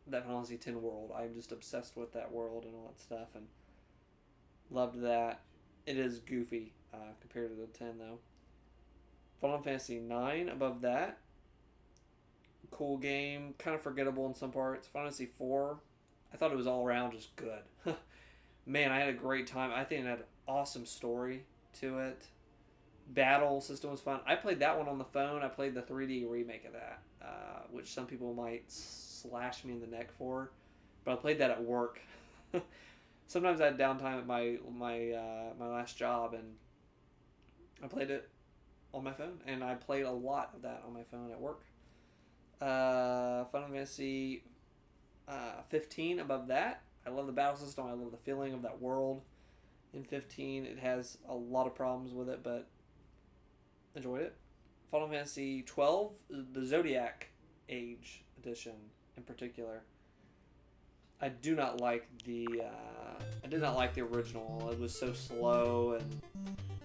that Final Fantasy 10 world. I'm just obsessed with that world and all that stuff, and loved that. It is goofy compared to the 10 though. Final Fantasy 9 above that. Cool game, kind of forgettable in some parts. Final Fantasy 4, I thought it was all around just good. Man, I had a great time. I think it had an awesome story to it. Battle system was fun. I played that one on the phone. I played the 3D remake of that, which some people might slash me in the neck for, but I played that at work. Sometimes I had downtime at my last job, and I played it on my phone, and I played a lot of that on my phone at work. Final Fantasy 15 above that. I love the battle system. I love the feeling of that world. In 15, it has a lot of problems with it, but enjoyed it. Final Fantasy 12, the Zodiac Age edition in particular. I do not like I did not like the original. It was so slow and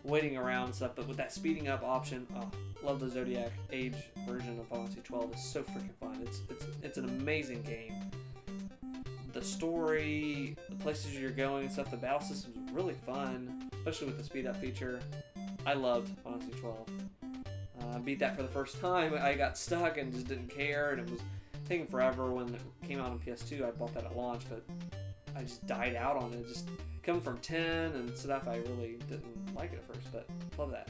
waiting around and stuff, but with that speeding up option, love the Zodiac Age version of Final Fantasy 12. It's so freaking fun. It's an amazing game. The story, the places you're going and stuff, the battle system is really fun, especially with the speed up feature. I loved Final Fantasy 12. Beat that for the first time. I got stuck and just didn't care, and it was taking forever when it came out on PS2. I bought that at launch, but I just died out on it. Just coming from 10 and stuff, I really didn't like it at first, but love that.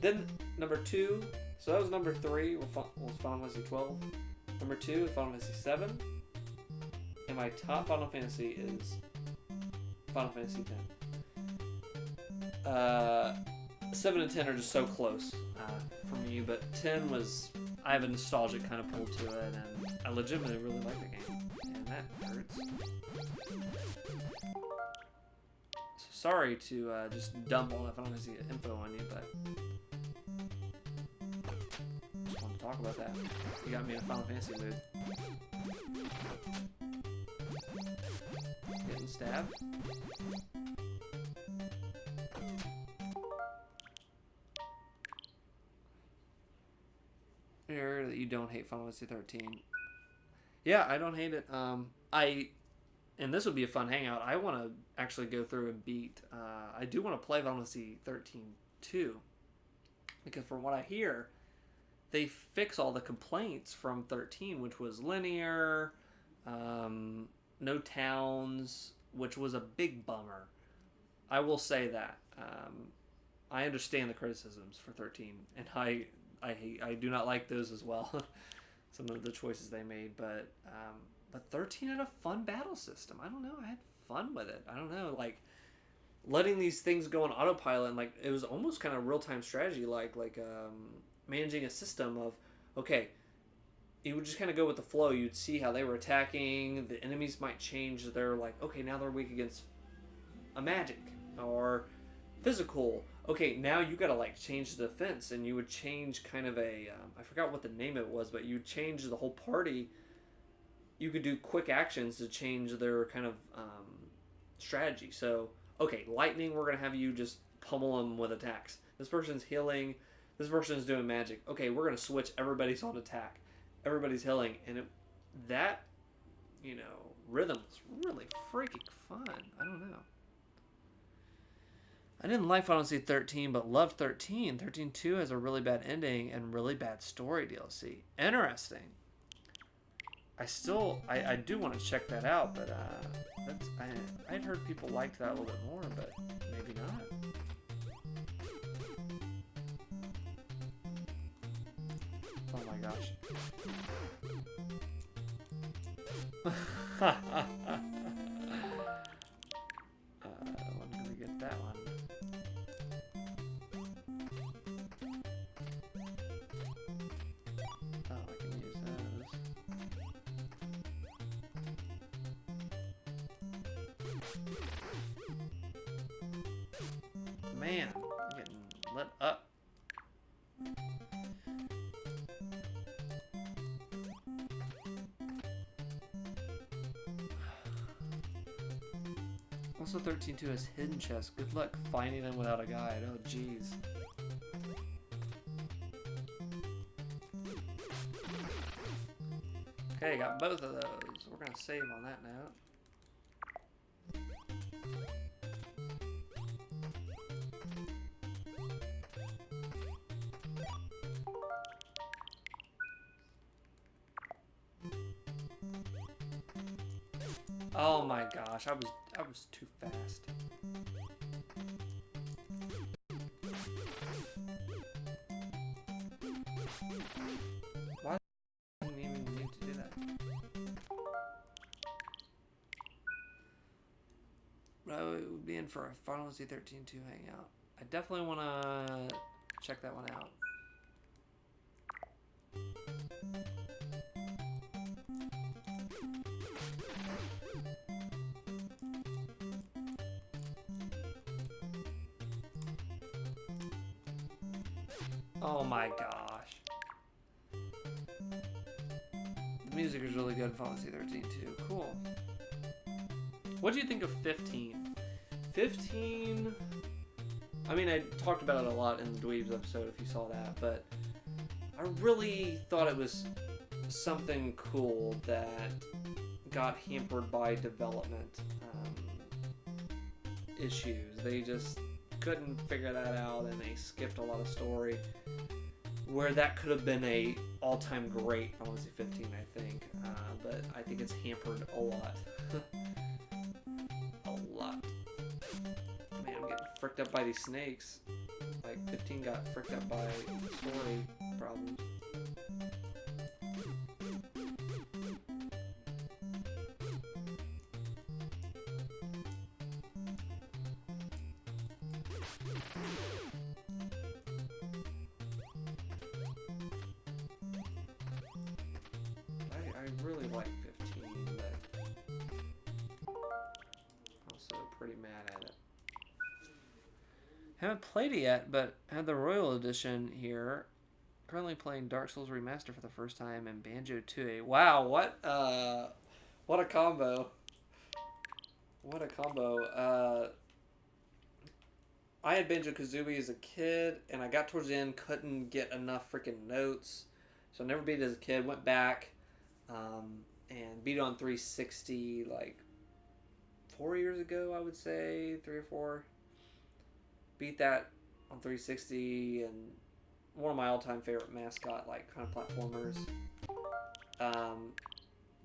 Then number 2, so that was number 3 was Final Fantasy 12. Number 2 is Final Fantasy 7. And my top Final Fantasy is Final Fantasy 10. 7 and 10 are just so close for me, but 10 was, I have a nostalgic kind of pull to it, and I legitimately really like the game. And that hurts. So sorry to just dump all that Final Fantasy info on you, but just wanted to talk about that. You got me in a Final Fantasy mood. Getting stabbed. That you don't hate Final Fantasy 13. Yeah, I don't hate it. And this would be a fun hangout. I want to actually go through and beat. I do want to play Final Fantasy 13 too, because from what I hear, they fix all the complaints from 13, which was linear, no towns, which was a big bummer. I will say that. I understand the criticisms for 13, and I do not like those as well. Some of the choices they made, but 13 had a fun battle system. I don't know. I had fun with it. I don't know, like letting these things go on autopilot, and like it was almost kind of real time strategy, like managing a system of, okay, you would just kind of go with the flow. You'd see how they were attacking. The enemies might change. They're like, okay, now they're weak against a magic or physical. Okay, now you gotta like change the defense, and you would change kind of a I forgot what the name of it was, but you change the whole party. You could do quick actions to change their kind of strategy. So, okay, lightning, we're gonna have you just pummel them with attacks. This person's healing. This person's doing magic. Okay, we're gonna switch. Everybody's on attack. Everybody's healing, and that rhythm was really freaking fun. I don't know. I didn't like Final Fantasy 13, but loved 13. 13-2 has a really bad ending and really bad story DLC. Interesting. I do want to check that out, but I'd heard people liked that a little bit more, but maybe not. Oh my gosh. When do we get that one? Oh, I can use those. Man, I'm getting lit up. Also 13.2 has hidden chests. Good luck finding them without a guide. Oh, jeez. Okay, got both of those. We're gonna save on that note. Oh my gosh, I was too fast. Why didn't even need to do that? But I would be in for a Final Fantasy 13-2 hangout. I definitely want to check that one out. Oh my gosh. The music is really good in Final Fantasy 13 too. Cool. What do you think of 15? 15... I mean, I talked about it a lot in the Dweebs episode if you saw that, but I really thought it was something cool that got hampered by development issues. They just couldn't figure that out, and they skipped a lot of story where that could have been a all-time great Final Fantasy 15, I think, but I think it's hampered a lot. A lot. Man, I'm getting fricked up by these snakes. Like 15 got fricked up by story problems. I really like 15, but also pretty mad at it. Haven't played it yet, but had the Royal Edition here. Currently playing Dark Souls Remaster for the first time and Banjo-Tooie. Wow, what a combo. What a combo. I had Banjo-Kazooie as a kid, and I got towards the end, couldn't get enough freaking notes. So I never beat it as a kid, went back, and beat it on 360 like 4 years ago, I would say, 3 or 4. Beat that on 360, and one of my all-time favorite mascot, like, kind of platformers.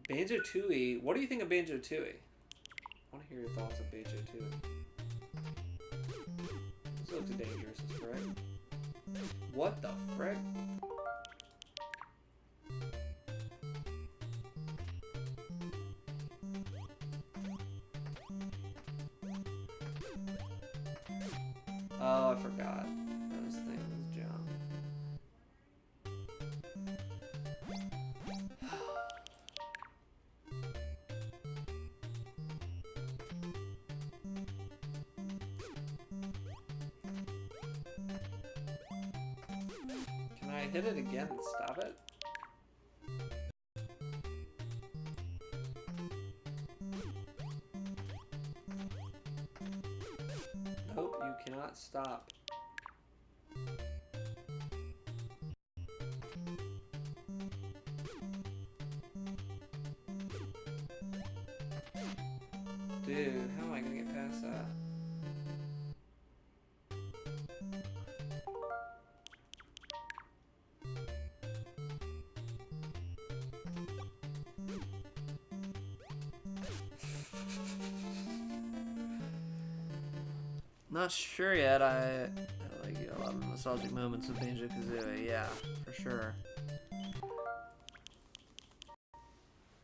Banjo-Tooie, what do you think of Banjo-Tooie? I want to hear your thoughts of Banjo-Tooie. This looks dangerous as frick. What the frick? Oh, I forgot. Those things jump. Can I hit it again and stop it? Nope, you cannot stop. Dude, how am I gonna get past that? Not sure yet. I like a lot of nostalgic moments of Banjo-Kazooie. Yeah, for sure.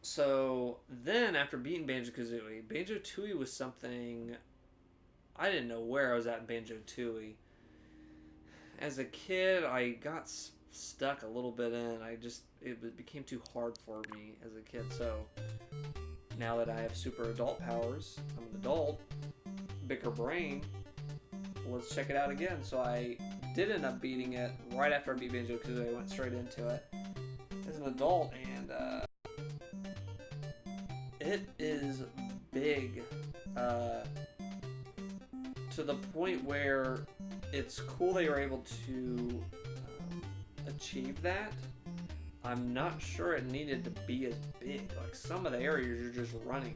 So then, after beating Banjo-Kazooie, Banjo-Tooie was something I didn't know where I was at in Banjo-Tooie. As a kid, I got stuck a little bit in. It became too hard for me as a kid. So now that I have super adult powers, I'm an adult, bigger brain. Let's check it out again. So I did end up beating it right after I beat Banjo-Kazooie. I went straight into it as an adult, and it is big. to the point where it's cool they were able to achieve that. I'm not sure it needed to be as big. Like some of the areas you're just running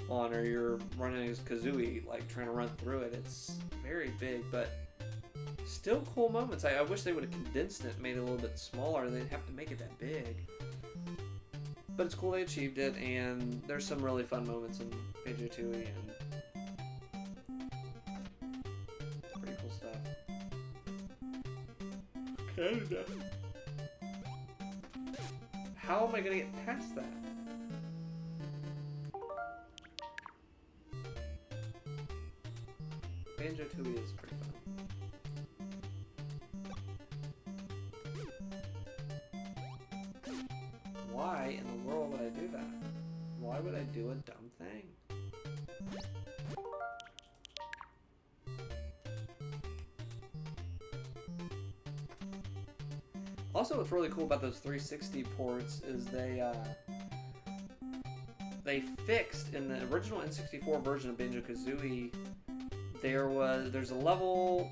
on, or you're running as Kazooie, like trying to run through it. It's very big, but still cool moments. I wish they would have condensed it, made it a little bit smaller. They'd have to make it that big. But it's cool they achieved it, and there's some really fun moments in Banjo-Tooie, and pretty cool stuff. Okay. How am I gonna get past that? Banjo-Tooie is pretty fun. Why in the world would I do that? Why would I do a dumb thing? Also, what's really cool about those 360 ports is they fixed in the original N64 version of Banjo-Kazooie. There's a level,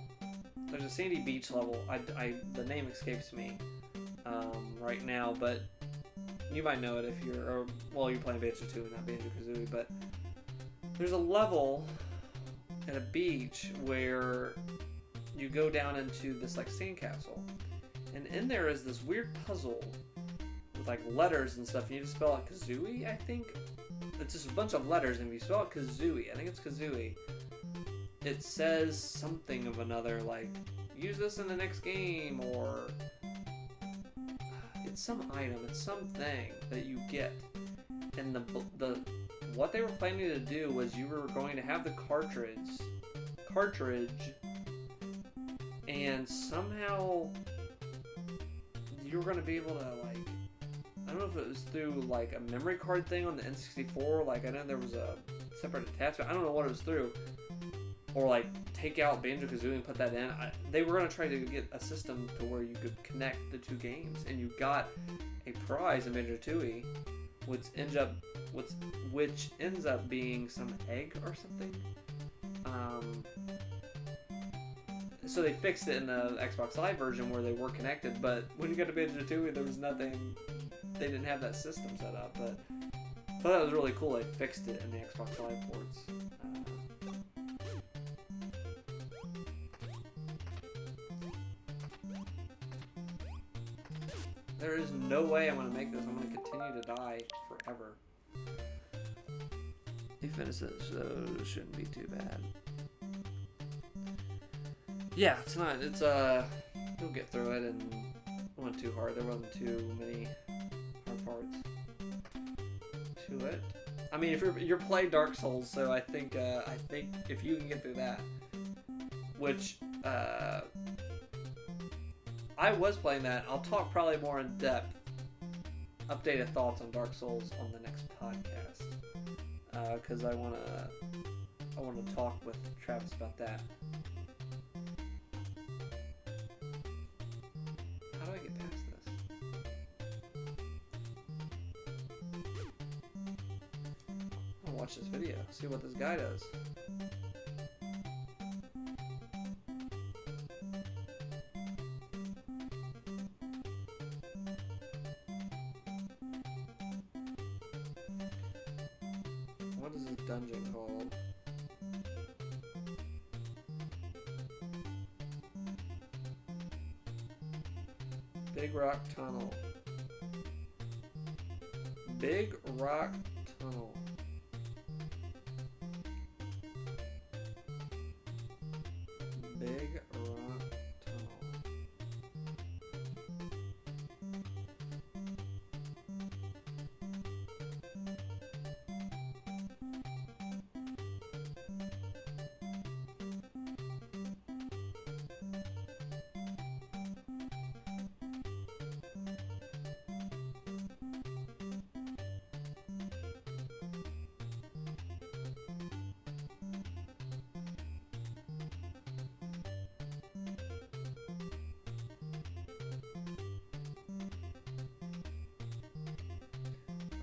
there's a Sandy Beach level. The name escapes me right now, but you might know it if you're playing Banjo-Tooie, not Banjo-Kazooie. But there's a level at a beach where you go down into this like sandcastle. And in there is this weird puzzle with like letters and stuff. You need to spell out Kazooie, I think. It's just a bunch of letters, and if you spell out Kazooie, I think it's Kazooie, it says something of another, like, use this in the next game, or it's some item, it's something that you get. And what they were planning to do was you were going to have the cartridge, and somehow you were going to be able to, like, I don't know if it was through like a memory card thing on the N64, like I know there was a separate attachment, I don't know what it was through, or like take out Banjo-Kazooie and put that in. They were going to try to get a system to where you could connect the two games, and you got a prize in Banjo-Tooie, which ends up being some egg or something. So they fixed it in the Xbox Live version where they were connected, but when you got to Banjo-Tooie, there was nothing. They didn't have that system set up, but I thought that was really cool. They fixed it in the Xbox Live ports. There is no way I'm going to make this. I'm going to continue to die forever. You finished it, so it shouldn't be too bad. Yeah, it's not. It's, you'll get through it, and it wasn't too hard. There wasn't too many hard parts to it. I mean, if you're playing Dark Souls, so I think if you can get through that, which, I was playing that. I'll talk probably more in depth, updated thoughts on Dark Souls on the next podcast, because I want to talk with Travis about that. How do I get past this? I'll watch this video, see what this guy does. What is this dungeon called? Big Rock Tunnel. Big Rock Tunnel. Big Rock Tunnel.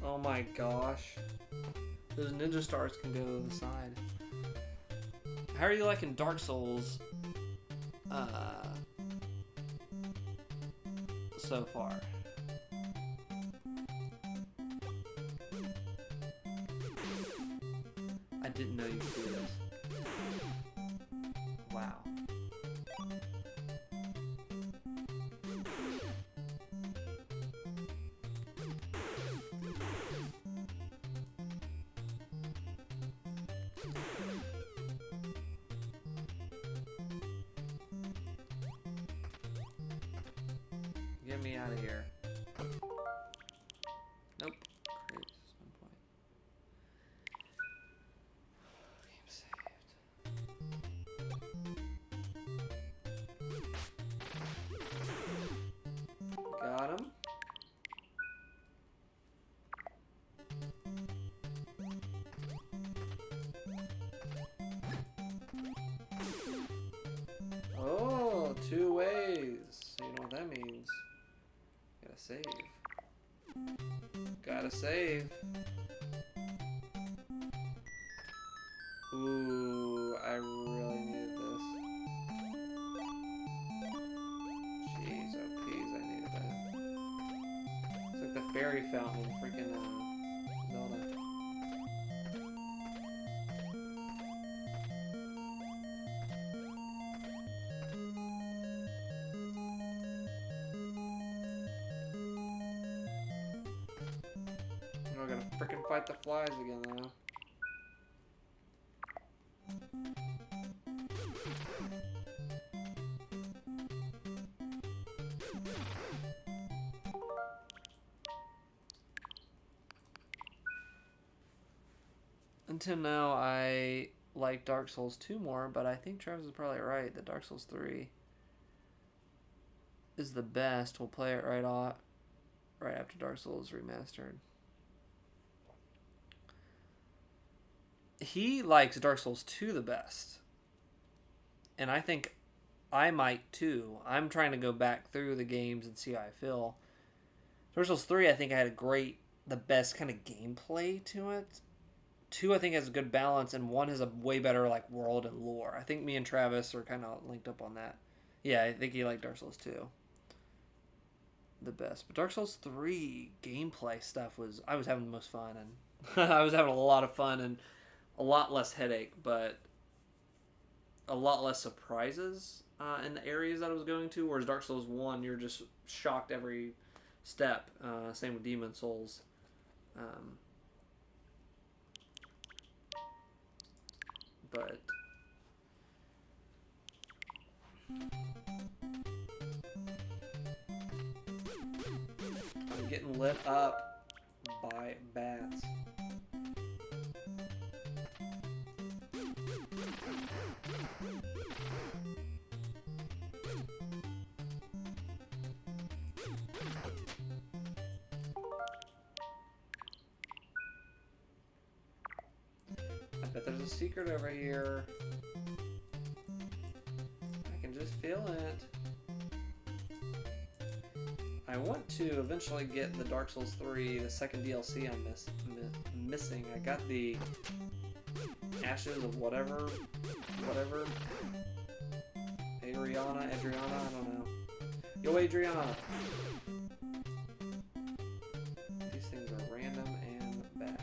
Oh my gosh. Those ninja stars can go to the side. How are you liking Dark Souls so far? I didn't know you could do this. Wow. Get me out of here. Nope. Great. Just 1 point. Game saved. Got him. Oh, 2 ways. So you know what that means. Gotta save. Gotta save. Ooh, I really needed this. Jeez, oh please, I needed that. It's like the fairy fountain in freaking Zelda. I gotta freaking fight the flies again though. Until now, I like Dark Souls 2 more, but I think Travis is probably right that Dark Souls 3 is the best. We'll play it right after Dark Souls Remastered. He likes Dark Souls 2 the best. And I think I might too. I'm trying to go back through the games and see how I feel. Dark Souls 3, I think I had the best kind of gameplay to it. 2, I think, has a good balance, and 1 has a way better like world and lore. I think me and Travis are kind of linked up on that. Yeah, I think he liked Dark Souls 2 the best. But Dark Souls 3 gameplay stuff I was having the most fun, and I was having a lot of fun and a lot less headache, but a lot less surprises in the areas that I was going to. Whereas Dark Souls 1, you're just shocked every step. Same with Demon Souls. But I'm getting lit up by bats. I bet there's a secret over here. I can just feel it. I want to eventually get the Dark Souls 3, the second DLC I'm missing. I got the Ashes of whatever. Adriana, I don't know. Yo, Adriana! These things are random and bad.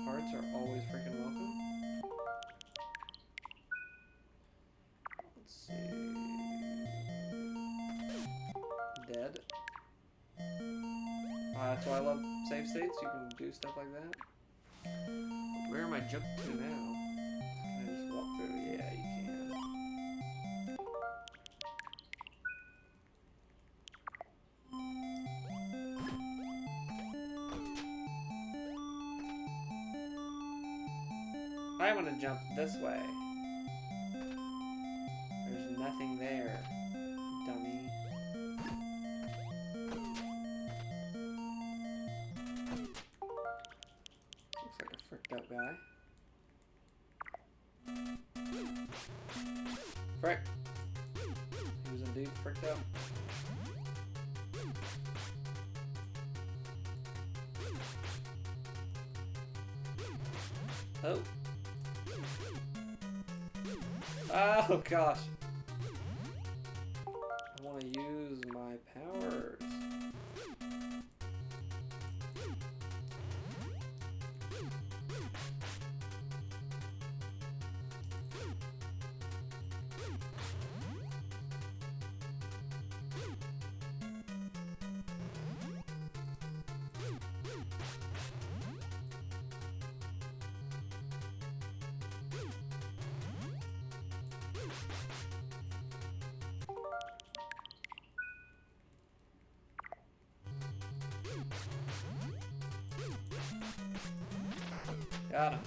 Hearts are always freaking welcome. Let's see. Dead. That's why I love save states. You can do stuff like that. Where am I jumping to now? Can I just walk through? Yeah, you can. I want to jump this way. There's nothing there, dummy. Looks like a fricked up guy. Frick. He was indeed fricked up. Oh. Oh gosh. I want to use my powers. Got him.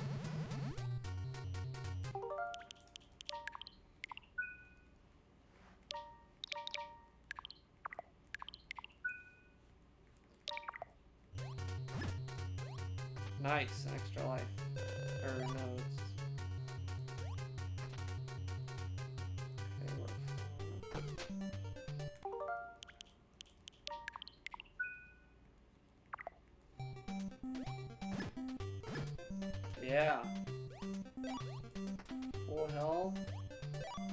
Nice, an extra life. Or no, it's... Yeah. Full health.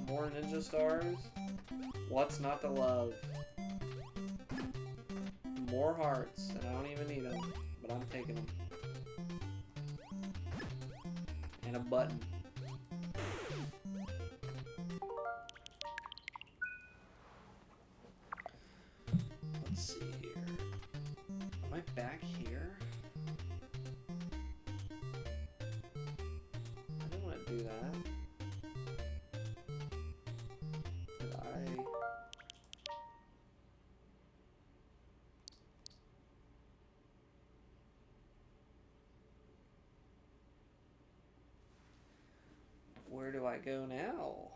More ninja stars. What's not to love? More hearts, and I don't even need them, but I'm taking them. And a button. Let's see here. Am I back here? I don't want to do that. Did I? Where do I go now?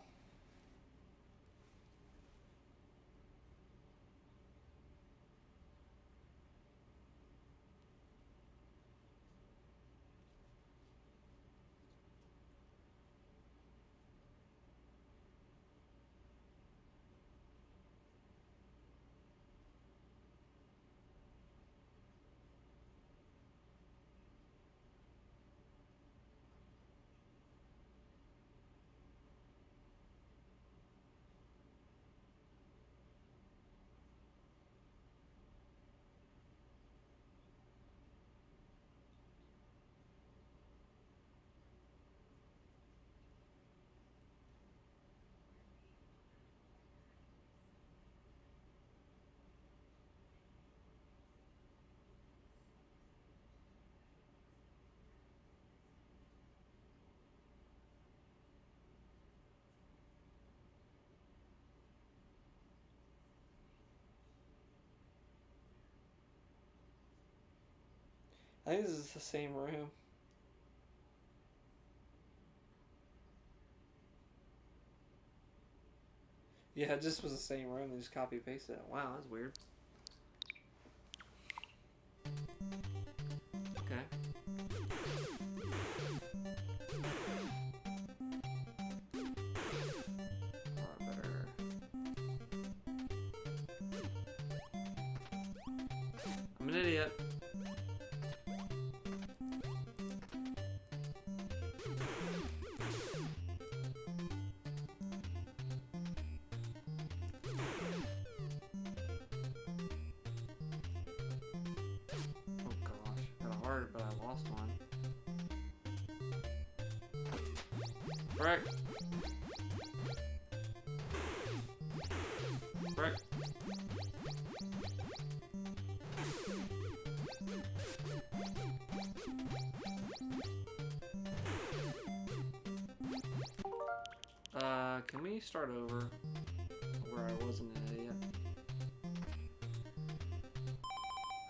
I think this is the same room. Yeah, it just was the same room. They just copy pasted it. Wow, that's weird. Okay. Oh, better. I'm an idiot. But I lost one. Frick. Frick. Can we start over where I wasn't an idiot?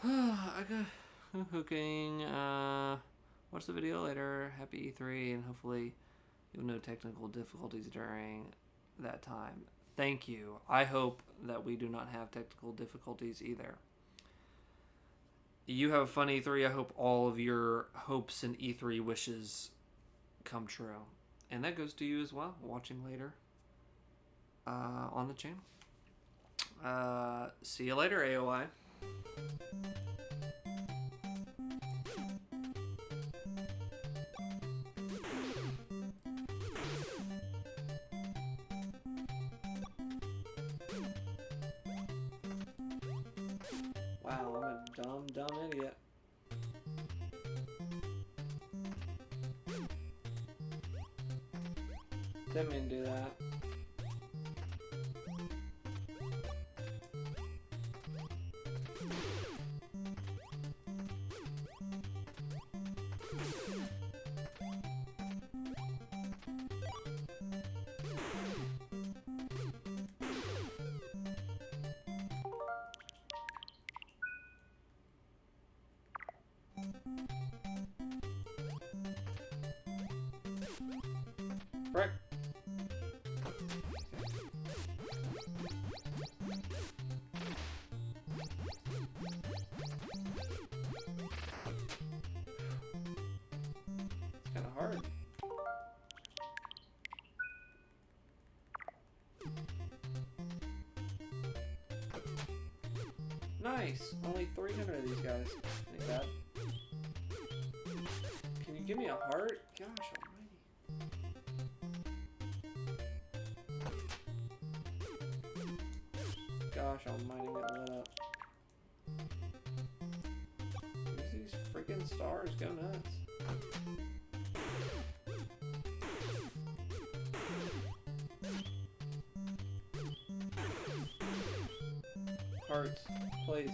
I got... Hooking, Watch the video later. Happy E3, and hopefully you'll know technical difficulties during that time. Thank you. I hope that we do not have technical difficulties either. You have a fun E3. I hope all of your hopes and E3 wishes come true. And that goes to you as well, watching later on the channel. See you later, AOI. Wow, I'm a dumb idiot. Didn't mean to do that. Frick. It's kind of hard. Nice. Only 300 of these guys. Ain't bad. Can you give me a heart? Gosh almighty. Gosh almighty, get lit up. Use these freaking stars. Go nuts. Hearts, please.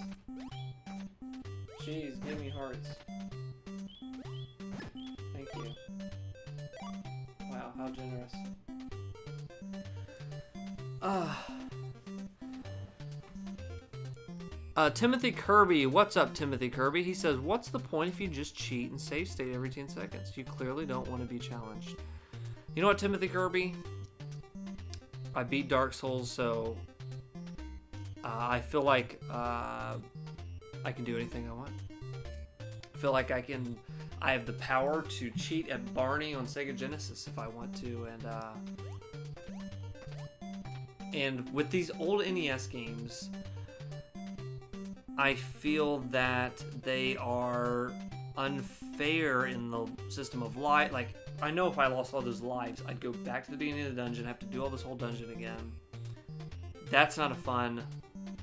Jeez, give me hearts. Thank you. Wow, how generous. Timothy Kirby. What's up, Timothy Kirby? He says, what's the point if you just cheat and save state every 10 seconds? You clearly don't want to be challenged. You know what, Timothy Kirby? I beat Dark Souls, so I feel like I can do anything I want. I feel like I have the power to cheat at Barney on Sega Genesis if I want to, and with these old NES games, I feel that they are unfair in the system of life. Like, I know if I lost all those lives, I'd go back to the beginning of the dungeon, have to do all this whole dungeon again. That's not a fun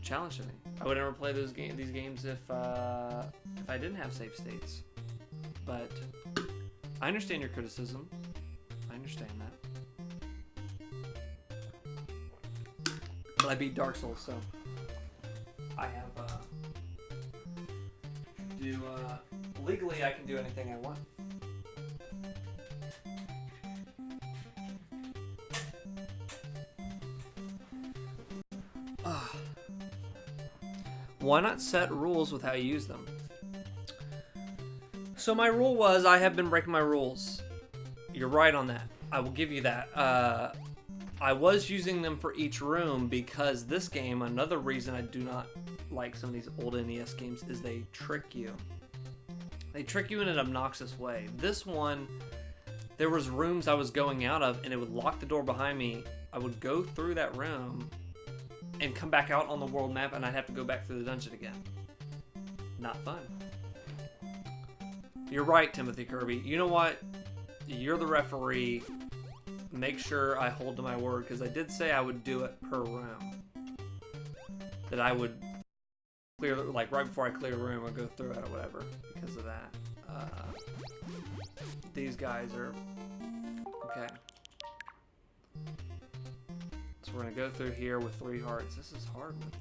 challenge to me. I would never play these games if I didn't have save states. But I understand your criticism. I understand that. But I beat Dark Souls, so I have legally I can do anything I want. Why not set rules with how you use them? So my rule was I have been breaking my rules. You're right on that. I will give you that. I was using them for each room because this game, another reason I do not like some of these old NES games is they trick you. They trick you in an obnoxious way. This one, there was rooms I was going out of and it would lock the door behind me. I would go through that room and come back out on the world map and I'd have to go back through the dungeon again. Not fun. You're right, Timothy Kirby. You know what? You're the referee. Make sure I hold to my word, because I did say I would do it per room. That I would clear, like right before I clear a room, I'll go through it or whatever because of that. These guys are okay. So we're gonna go through here with 3 hearts. This is hard with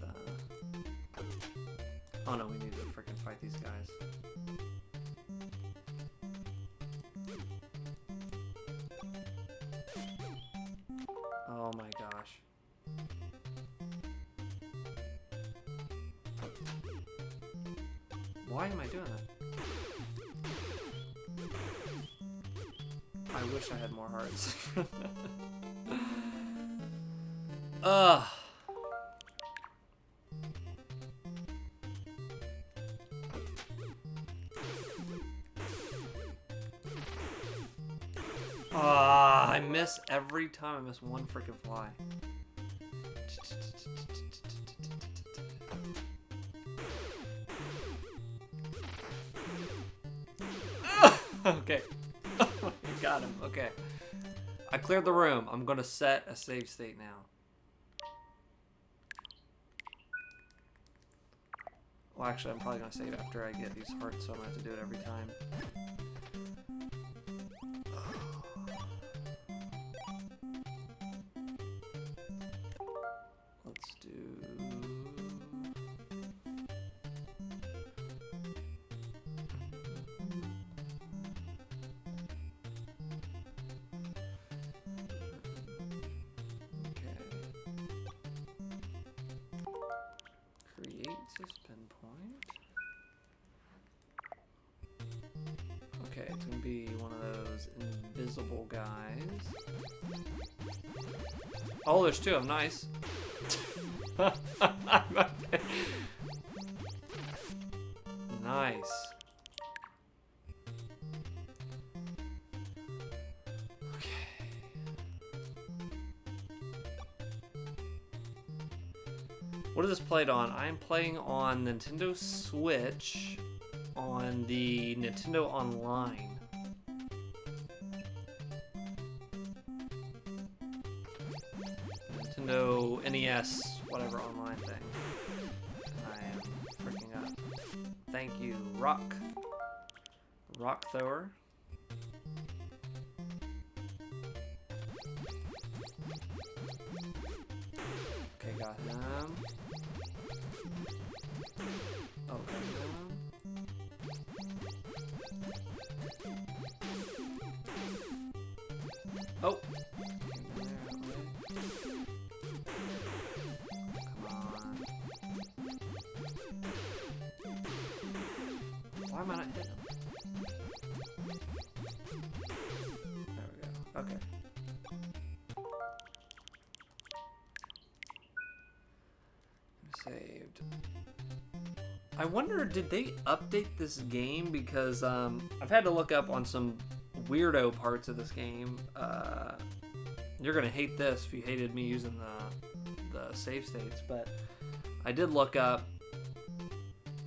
oh no, we need to freaking fight these guys. Oh my gosh. Why am I doing that? wish I had more hearts. Ugh. I miss every time. I miss one freaking fly. Okay. Got him. Okay. I cleared the room. I'm going to set a save state now. Well, actually, I'm probably going to save after I get these hearts, so I'm going to have to do it every time. Let's do... Suspend point. Okay, it's gonna be one of those invisible guys. Oh, there's two of them. Nice. Nice. What is this played on? I am playing on Nintendo Switch on the Nintendo Online. Nintendo NES, whatever online thing. I am freaking up. Thank you, Rock Thrower. Okay, got him. Okay. Oh. Come on. Why am I not hitting him? There we go. Okay. Saved. I wonder, did they update this game? Because I've had to look up on some weirdo parts of this game. You're gonna hate this if you hated me using the save states, but I did look up.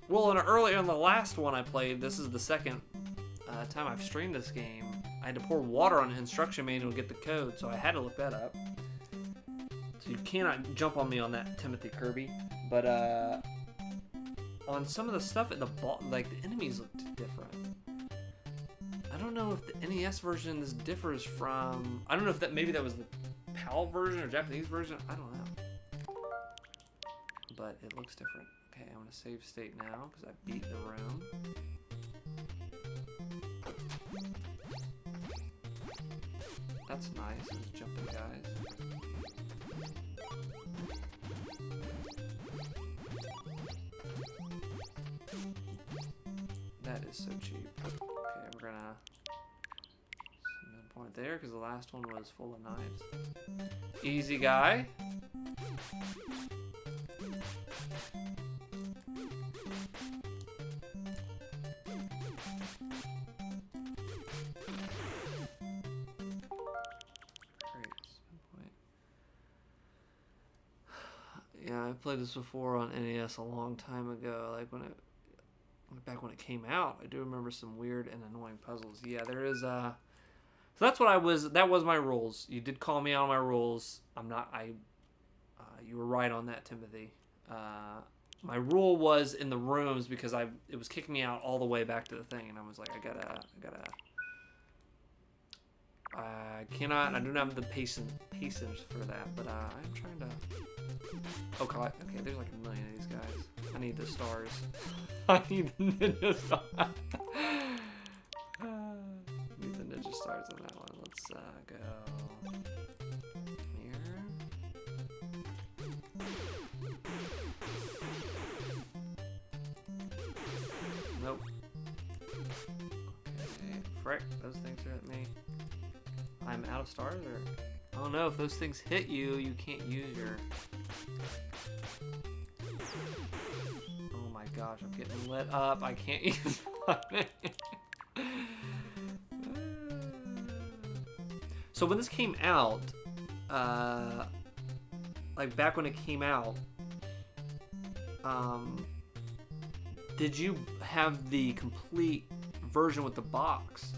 Well, earlier in the last one I played, this is the second time I've streamed this game. I had to pour water on the instruction manual to get the code, so I had to look that up. So you cannot jump on me on that, Timothy Kirby. But on some of the stuff in the like the enemies looked different. I don't know if the NES version this differs from. I don't know if that maybe that was the PAL version or Japanese version. I don't know. But it looks different. Okay, I'm gonna save state now because I beat the room. That's nice. Those jumping guys. That is so cheap. Okay, we're gonna point there because the last one was full of knives. Easy guy. Yeah, I played this before on NES a long time ago, like back when it came out. I do remember some weird and annoying puzzles. Yeah, there is so that's what that was my rules. You did call me out on my rules. You were right on that, Timothy. My rule was in the rooms because it was kicking me out all the way back to the thing, and I was like, I do not have the patience for that, but I'm trying to. Oh god, okay, there's like a million of these guys. I need the stars. I need the ninja stars. Need the ninja stars on that one. Let's go here. Nope. Okay, frick, those things are at me. I'm out of stars, or I don't know, if those things hit you, you can't use your... Oh my gosh, I'm getting lit up. I can't use my... So when this came out, like back when it came out, did you have the complete version with the box?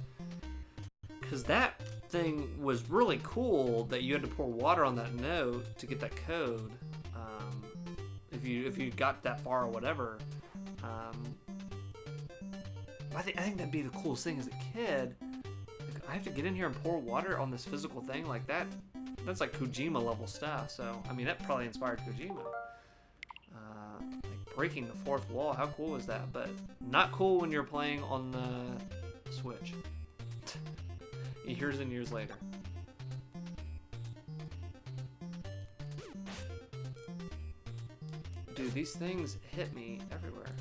Because that thing was really cool that you had to pour water on that note to get that code. If you got that far or whatever. I think that'd be the coolest thing as a kid. Like, I have to get in here and pour water on this physical thing like that. That's like Kojima level stuff. So I mean, that probably inspired Kojima. Like breaking the fourth wall. How cool is that? But not cool when you're playing on the Switch. Years and years later. Dude, these things hit me everywhere.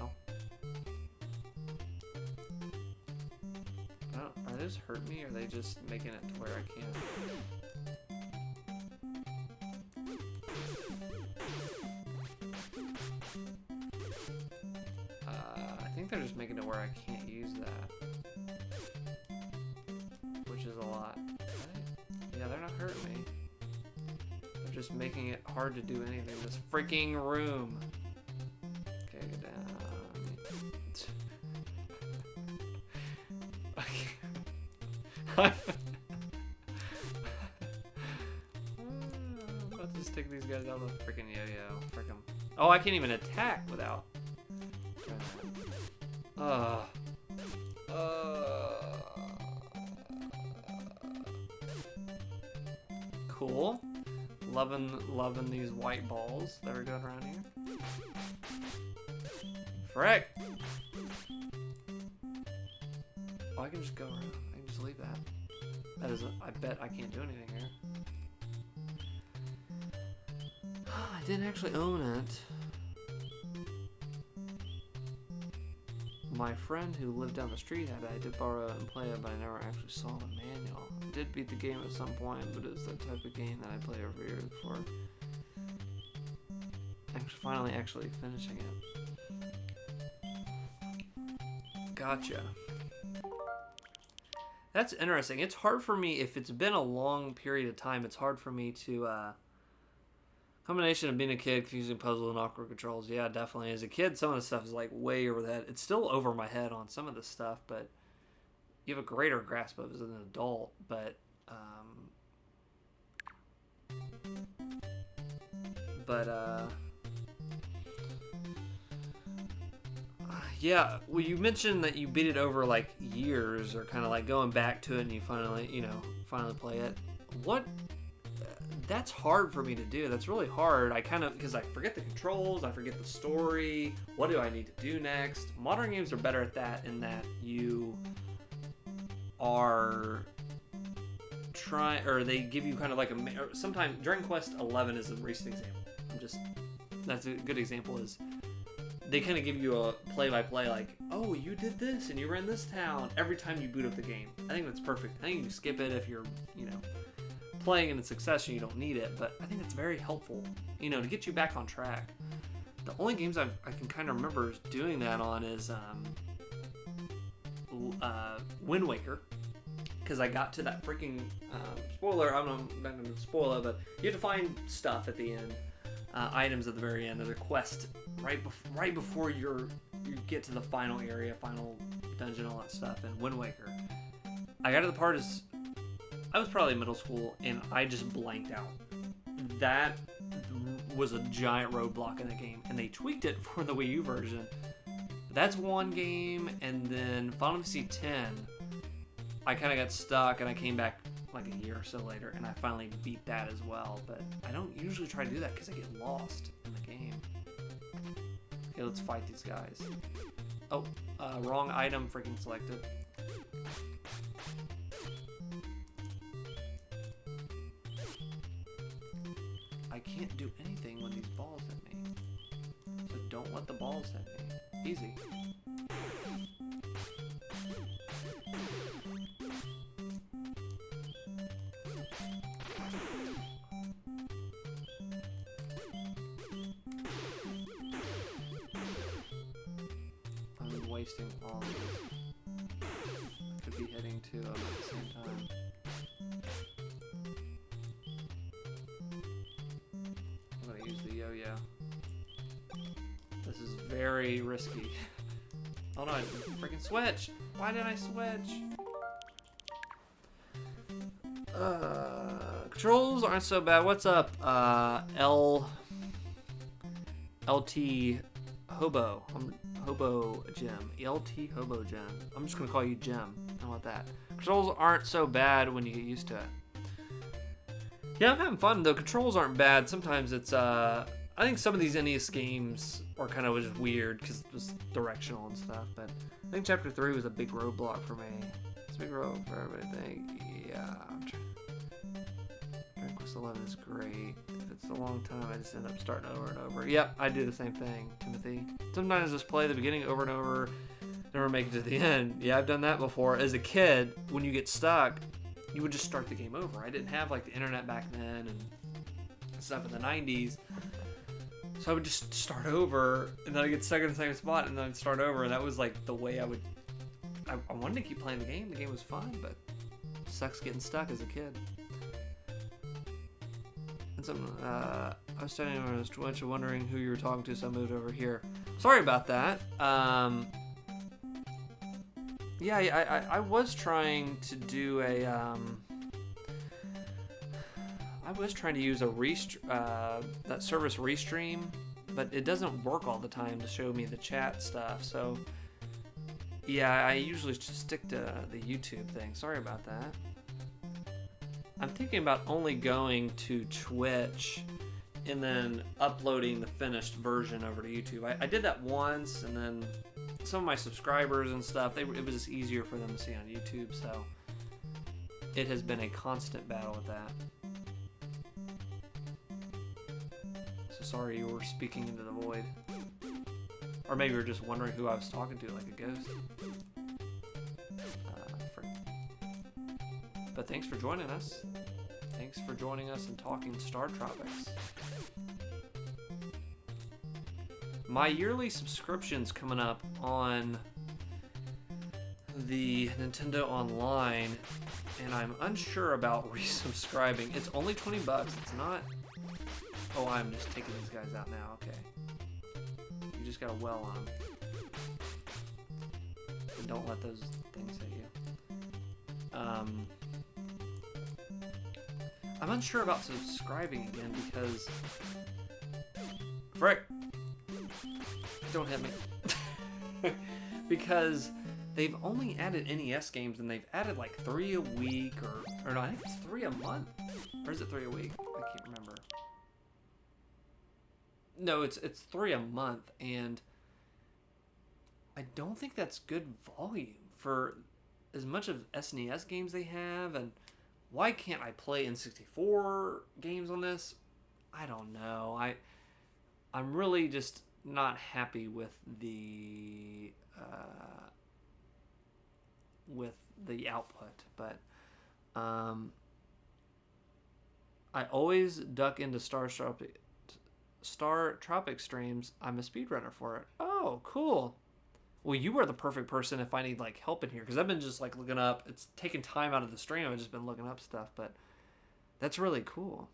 Ow. Are they just hurting me, or are they just making it to where I can't? I think they're just making it where I can't use that. Which is a lot. Right? Yeah, they're not hurting me. They're just making it hard to do anything in this freaking room. Okay, go down. I'm about to stick these guys out with a freaking yo-yo. Frick 'em. Oh, I can't even attack without... Cool. Loving these white balls that are going around here. Frick! Oh, I can just go around. I can just leave that. That is, I bet I can't do anything here. I didn't actually own it. My friend who lived down the street had it. I did borrow it and play it, but I never actually saw the manual. I did beat the game at some point, but it's that type of game that I play over years before finally actually finishing it. Gotcha. That's interesting. It's hard for me, if it's been a long period of time, it's hard for me to, combination of being a kid, confusing puzzle and awkward controls. Yeah, definitely. As a kid, some of the stuff is like way over the head. It's still over my head on some of the stuff, but you have a greater grasp of it as an adult. Yeah, well, you mentioned that you beat it over like years, or kind of like going back to it and you finally play it. That's hard for me to do. That's really hard. Because I forget the controls, I forget the story. What do I need to do next? Modern games are better at that, in that you are trying, or they give you kind of like sometimes Dragon Quest 11 is a recent example. That's a good example. Is they kind of give you a play-by-play, like, oh, you did this and you ran this town every time you boot up the game. I think that's perfect. I think you can skip it if you're, playing in succession. You don't need it, but I think it's very helpful, to get you back on track. The only games I can kind of remember doing that on is Wind Waker, because I got to that freaking spoiler. I'm not going to spoil it, but you have to find stuff at the end, items at the very end. There's a quest right before you get to the final area, final dungeon, all that stuff. And Wind Waker, I got to the part is I was probably in middle school and I just blanked out. That was a giant roadblock in the game, and they tweaked it for the Wii U version. That's one game, and then Final Fantasy X, I kind of got stuck, and I came back like a year or so later, and I finally beat that as well. But I don't usually try to do that because I get lost in the game. Okay, let's fight these guys. Oh, wrong item freaking selected. I can't do anything when these balls hit me. So don't let the balls hit me. Easy. I'm wasting all of it. Could be hitting two of them at the same time. I'm gonna use the yo-yo. This is very risky. Oh no, I didn't freaking switch! Why did I switch? Controls aren't so bad. What's up, LT Hobo? Hobo Jim. LT Hobo Jim. I'm just gonna call you Jim. How about that? Controls aren't so bad when you get used to it. Yeah, I'm having fun. The controls aren't bad. Sometimes it's I think some of these NES games are kind of just weird because it's directional and stuff. But I think Chapter 3 was a big roadblock for me. It's a big roadblock for everybody. I think. Yeah. Dragon Quest 11 is great. If it's a long time, I just end up starting over and over. Yep, I do the same thing, Timothy. Sometimes I just play the beginning over and over, never make it to the end. Yeah, I've done that before. As a kid, when you get stuck, you would just start the game over. I didn't have like the internet back then and stuff in the 90s. So I would just start over, and then I'd get stuck in the same spot, and then I'd start over, and that was like the way I wanted to keep playing the game. The game was fun, but it sucks getting stuck as a kid. And some, I was standing over this Twitch wondering who you were talking to, so I moved over here. Sorry about that. Yeah, I was trying to do a, I was trying to use a that service Restream, but it doesn't work all the time to show me the chat stuff. So yeah, I usually just stick to the YouTube thing. Sorry about that. I'm thinking about only going to Twitch and then uploading the finished version over to YouTube. I did that once, and then some of my subscribers and stuff, it was just easier for them to see on YouTube. So it has been a constant battle with that. Sorry you were speaking into the void. Or maybe you were just wondering who I was talking to, like a ghost. But thanks for joining us. Thanks for joining us and talking StarTropics. My yearly subscription's coming up on the Nintendo Online, and I'm unsure about resubscribing. It's only 20 bucks. It's not... Oh, I'm just taking these guys out now. Okay. You just got a well on them. And don't let those things hit you. I'm unsure about subscribing again because... Frick! Don't hit me. Because they've only added NES games, and they've added like 3 a week, or no, I think it's 3 a month. Or is it 3 a week? I can't remember. No, it's 3 a month, and I don't think that's good volume for as much of SNES games they have. And why can't I play N64 games on this? I don't know. I'm really just not happy with the output, but I always duck into StarTropics streams. I'm a speedrunner for it. Oh, cool. Well, you are the perfect person if I need like help in here, because I've been just like looking up. It's taking time out of the stream. I've just been looking up stuff, but that's really cool.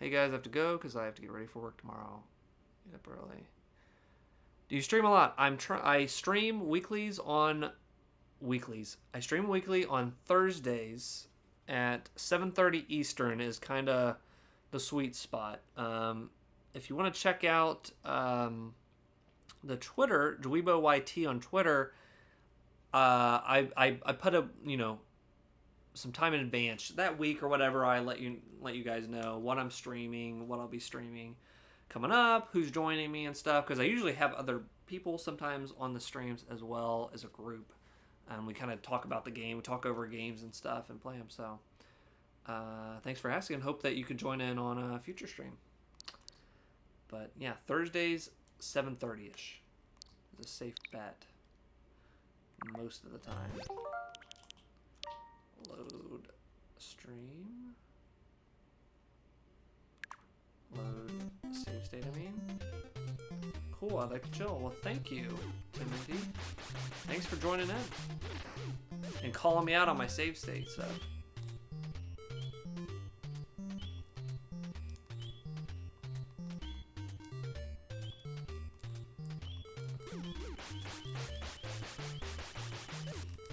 Hey guys, I have to go because I have to get ready for work tomorrow. Get up early. Do you stream a lot? I stream weeklies on weeklies. I stream weekly on Thursdays at 7:30 Eastern is kind of the sweet spot. If you want to check out the Twitter, DweeboYT on Twitter, I put a some time in advance that week or whatever. I let you guys know what I'm streaming, what I'll be streaming coming up, who's joining me and stuff, because I usually have other people sometimes on the streams as well as a group, and we kind of talk about the game, we talk over games and stuff and play them. So thanks for asking. Hope that you can join in on a future stream. But yeah, Thursdays 7:30ish. It's a safe bet. Most of the time. Load stream. Load save state, I mean. Cool, I'd like to chill. Well, thank you, Timothy. Thanks for joining in. And calling me out on my save state stuff.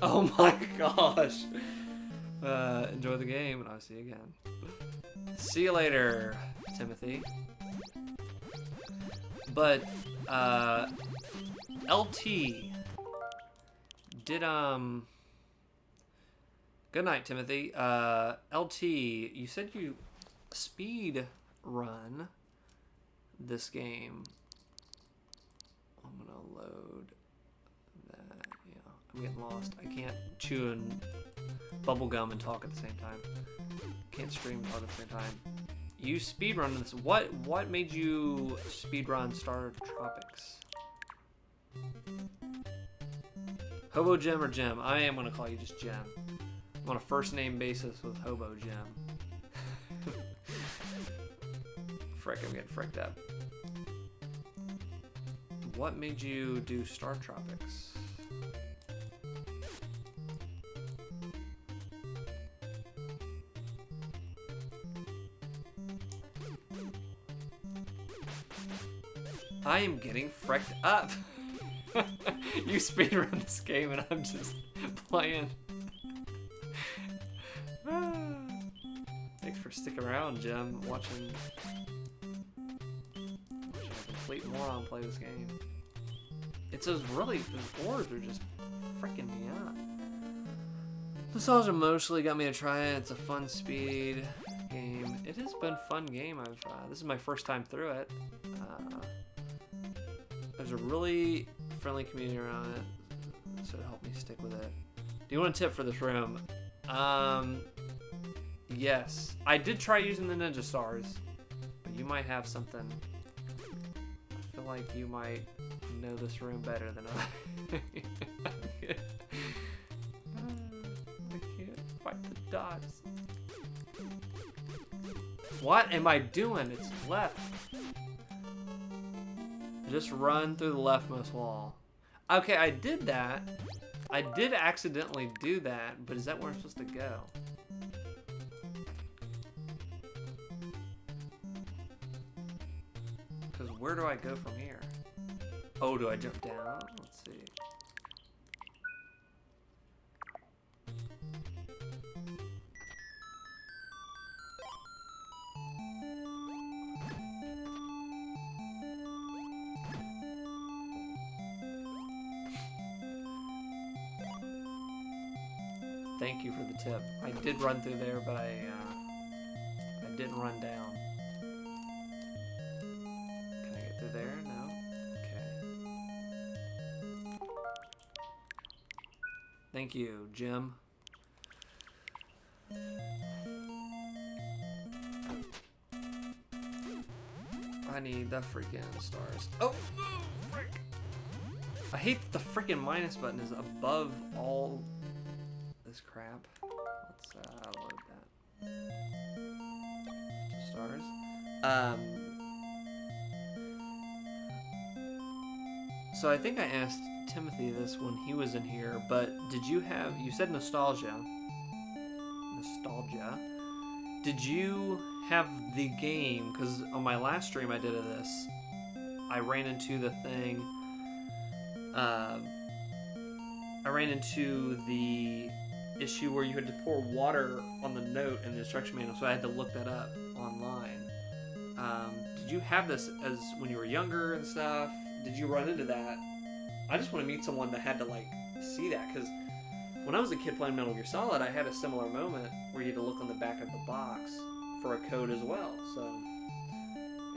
Oh my gosh. Enjoy the game, and I'll see you again. See you later, Timothy. But, LT did, good night, Timothy. LT, you said you speed run this game. I'm gonna load that. Yeah, I'm getting lost. I can't chew and bubble gum and talk at the same time. Can't stream and talk at the same time. You speedrun this. What made you speedrun StarTropics? Hobo Jim or Jim? I am gonna call you just Jim. I'm on a first name basis with Hobo Jim. Frick, I'm getting fricked up. What made you do StarTropics? I am getting freaked up. You speedrun this game and I'm just playing. Thanks for sticking around, Jim. Watching a complete moron play this game. It's those those orbs are just freaking me out. Nostalgia mostly got me to try it. It's a fun speed game. It has been a fun game. This is my first time through it. There's a really friendly community around it, so it helped me stick with it. Do you want a tip for this room? Yes. I did try using the Ninja Stars, but you might have something. I feel like you might know this room better than I. I can't fight the dots. What am I doing? It's left. Just run through the leftmost wall. Okay, I did that. I did accidentally do that, but is that where I'm supposed to go? Because where do I go from here? Oh, do I jump down? Let's see. Thank you for the tip. I did run through there, but I didn't run down. Can I get through there? No? Okay. Thank you, Jim. I need the freaking stars. Oh, frick. I hate that the freaking minus button is above all this crap. Let's load that. Just stars. So I think I asked Timothy this when he was in here, but did you have, you said nostalgia. Did you have the game, because on my last stream I did of this, I ran into the thing, I ran into the issue where you had to pour water on the note in the instruction manual, so I had to look that up online. Did you have this as when you were younger and stuff? Did you run into that? I just want to meet someone that had to like see that, because when I was a kid playing Metal Gear Solid, I had a similar moment where you had to look on the back of the box for a code as well. So,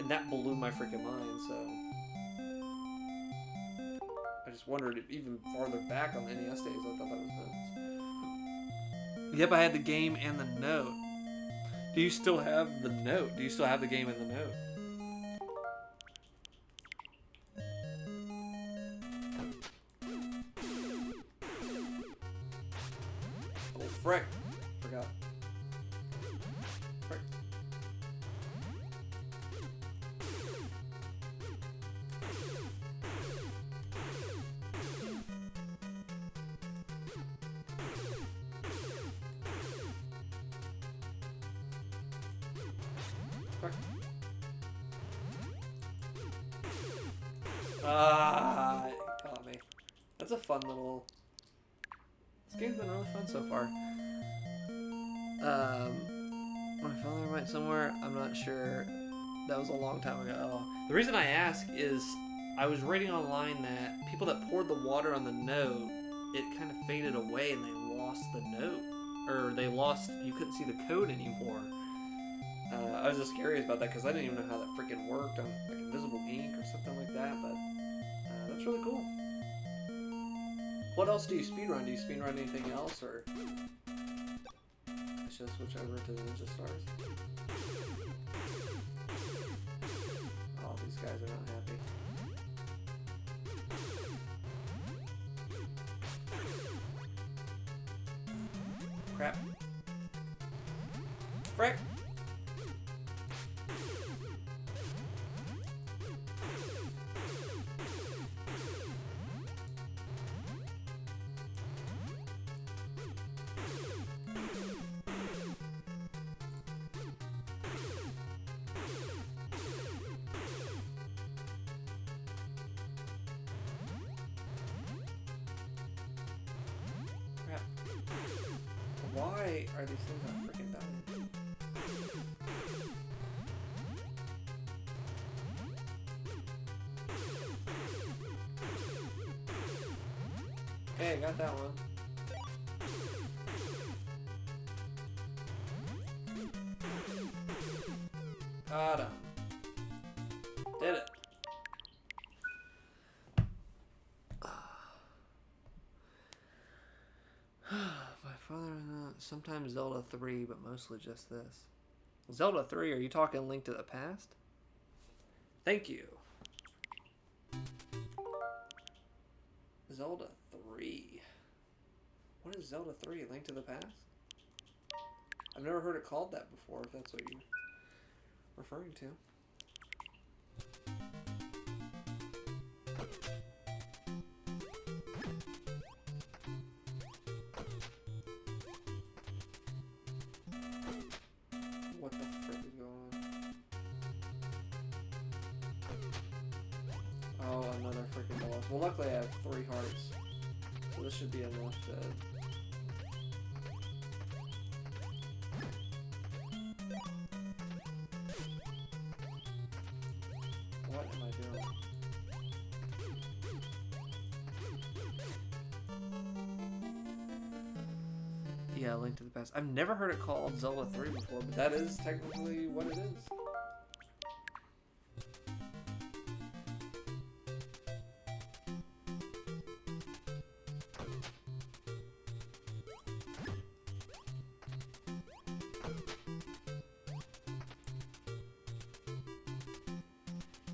and that blew my freaking mind. So I just wondered if even farther back on the NES days, I thought that was nuts. Yep, I had the game and the note. Do you still have the note? Do you still have the game and the note? Frick. Forgot. Frick. Frick. Ah, it caught me. That's a fun little... This game's been really fun so far. My father went somewhere, I'm not sure. That was a long time ago. The reason I ask is I was reading online that people that poured the water on the note, it kind of faded away and they lost the note. Or they lost, you couldn't see the code anymore. I was just curious about that because I didn't even know how that freaking worked on like invisible ink or something like that, but that's really cool. What else do you speedrun? Do you speedrun anything else, or I should switch over to the Ninja Stars? Oh, these guys are not happy. Crap. Frick! Why are these things not freaking dying? Okay, I got that one. Got him. Did it. Sometimes Zelda 3, but mostly just this. Zelda 3, are you talking Link to the Past? Thank you. Zelda 3. What is Zelda 3? Link to the Past? I've never heard it called that before, if that's what you're referring to. What the frick is going on? Oh, another freaking boss. Well, luckily I have 3 hearts, so this should be enough to... What am I doing? Yeah, Link to the Past. I've never heard it called Zelda 3 before, but that is technically what it is.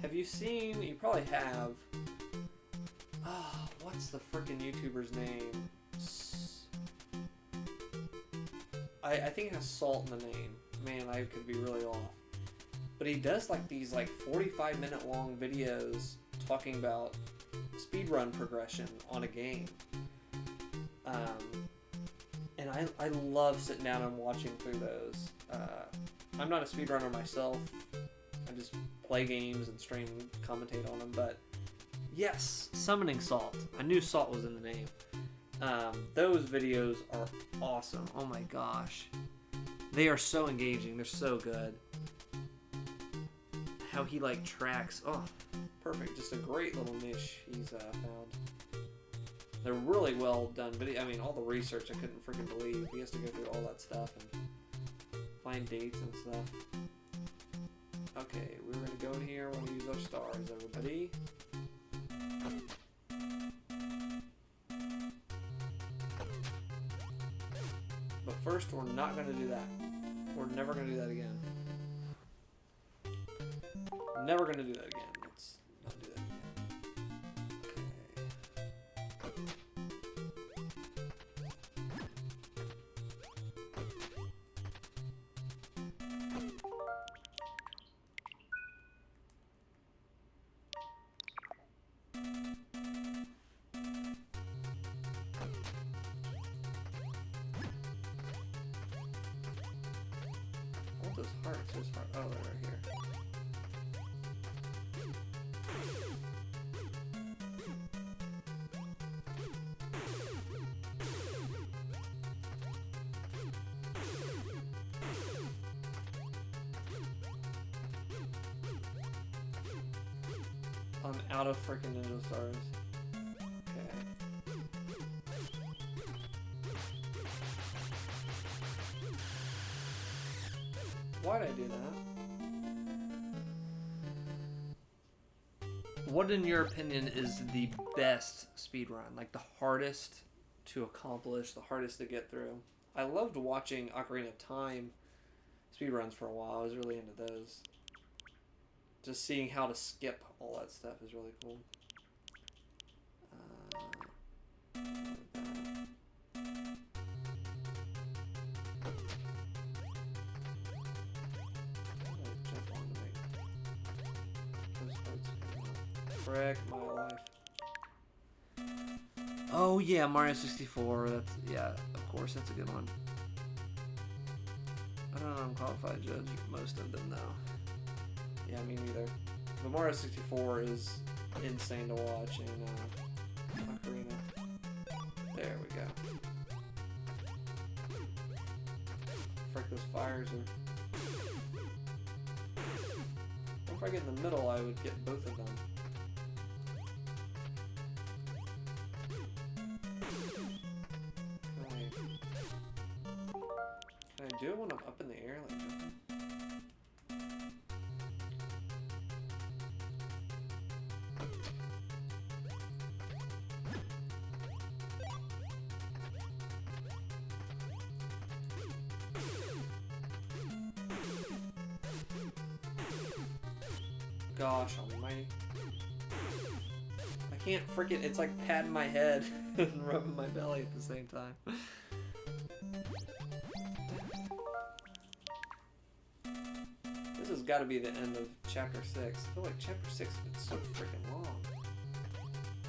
Have you seen, you probably have, what's the frickin' YouTuber's name? I think it has Salt in the name. Man, I could be really off. But he does like these like 45-minute long videos talking about speedrun progression on a game. And I love sitting down and watching through those. I'm not a speedrunner myself. I just play games and stream and commentate on them. But yes, Summoning Salt. I knew Salt was in the name. Those videos are awesome. Oh my gosh. They are so engaging. They're so good. How he like tracks. Oh, perfect. Just a great little niche he's found. They're really well done video. I mean, all the research I couldn't freaking believe. He has to go through all that stuff and find dates and stuff. Okay, we're going to go in here. We're going to use our stars, everybody. But first, we're not going to do that. We're never going to do that again. Never going to do that again. Let's not do that again. Okay. want those hearts. Those hearts. Oh, they're right here. I'm out of freaking ninja stars. Okay. Why'd I do that? What, in your opinion, is the best speedrun? Like the hardest to accomplish, the hardest to get through? I loved watching Ocarina of Time speedruns for a while. I was really into those. Just seeing how to skip all that stuff is really cool. Frick my life. Oh yeah, Mario 64. That's, yeah, of course, that's a good one. I don't know, I'm qualified to judge most of them though. Yeah, me neither. The Mario 64 is insane to watch in Ocarina. There we go. Frick, those fires are... If I get in the middle, I would get both of them. Can I do it when I'm up in the air, like jumping? Gosh almighty. I can't frickin', it's like patting my head and rubbing my belly at the same time. This has got to be the end of chapter 6. I feel like chapter 6 is so freaking long.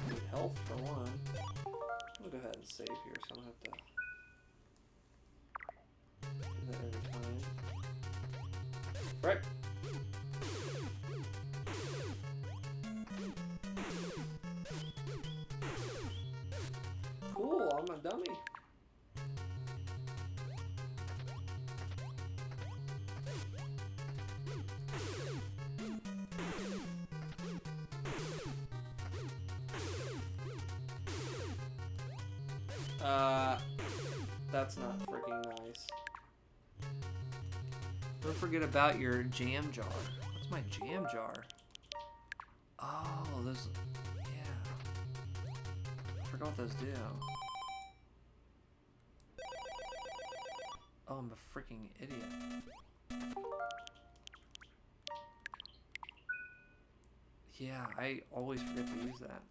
I need health for one. I'm gonna go ahead and save here so I don't have to do that every time. Right. Cool, I'm a dummy. That's not freaking nice. Don't forget about your jam jar. What's my jam jar? Oh, those... Yeah. I forgot what those do. Oh, I'm a freaking idiot. Yeah, I always forget to use that.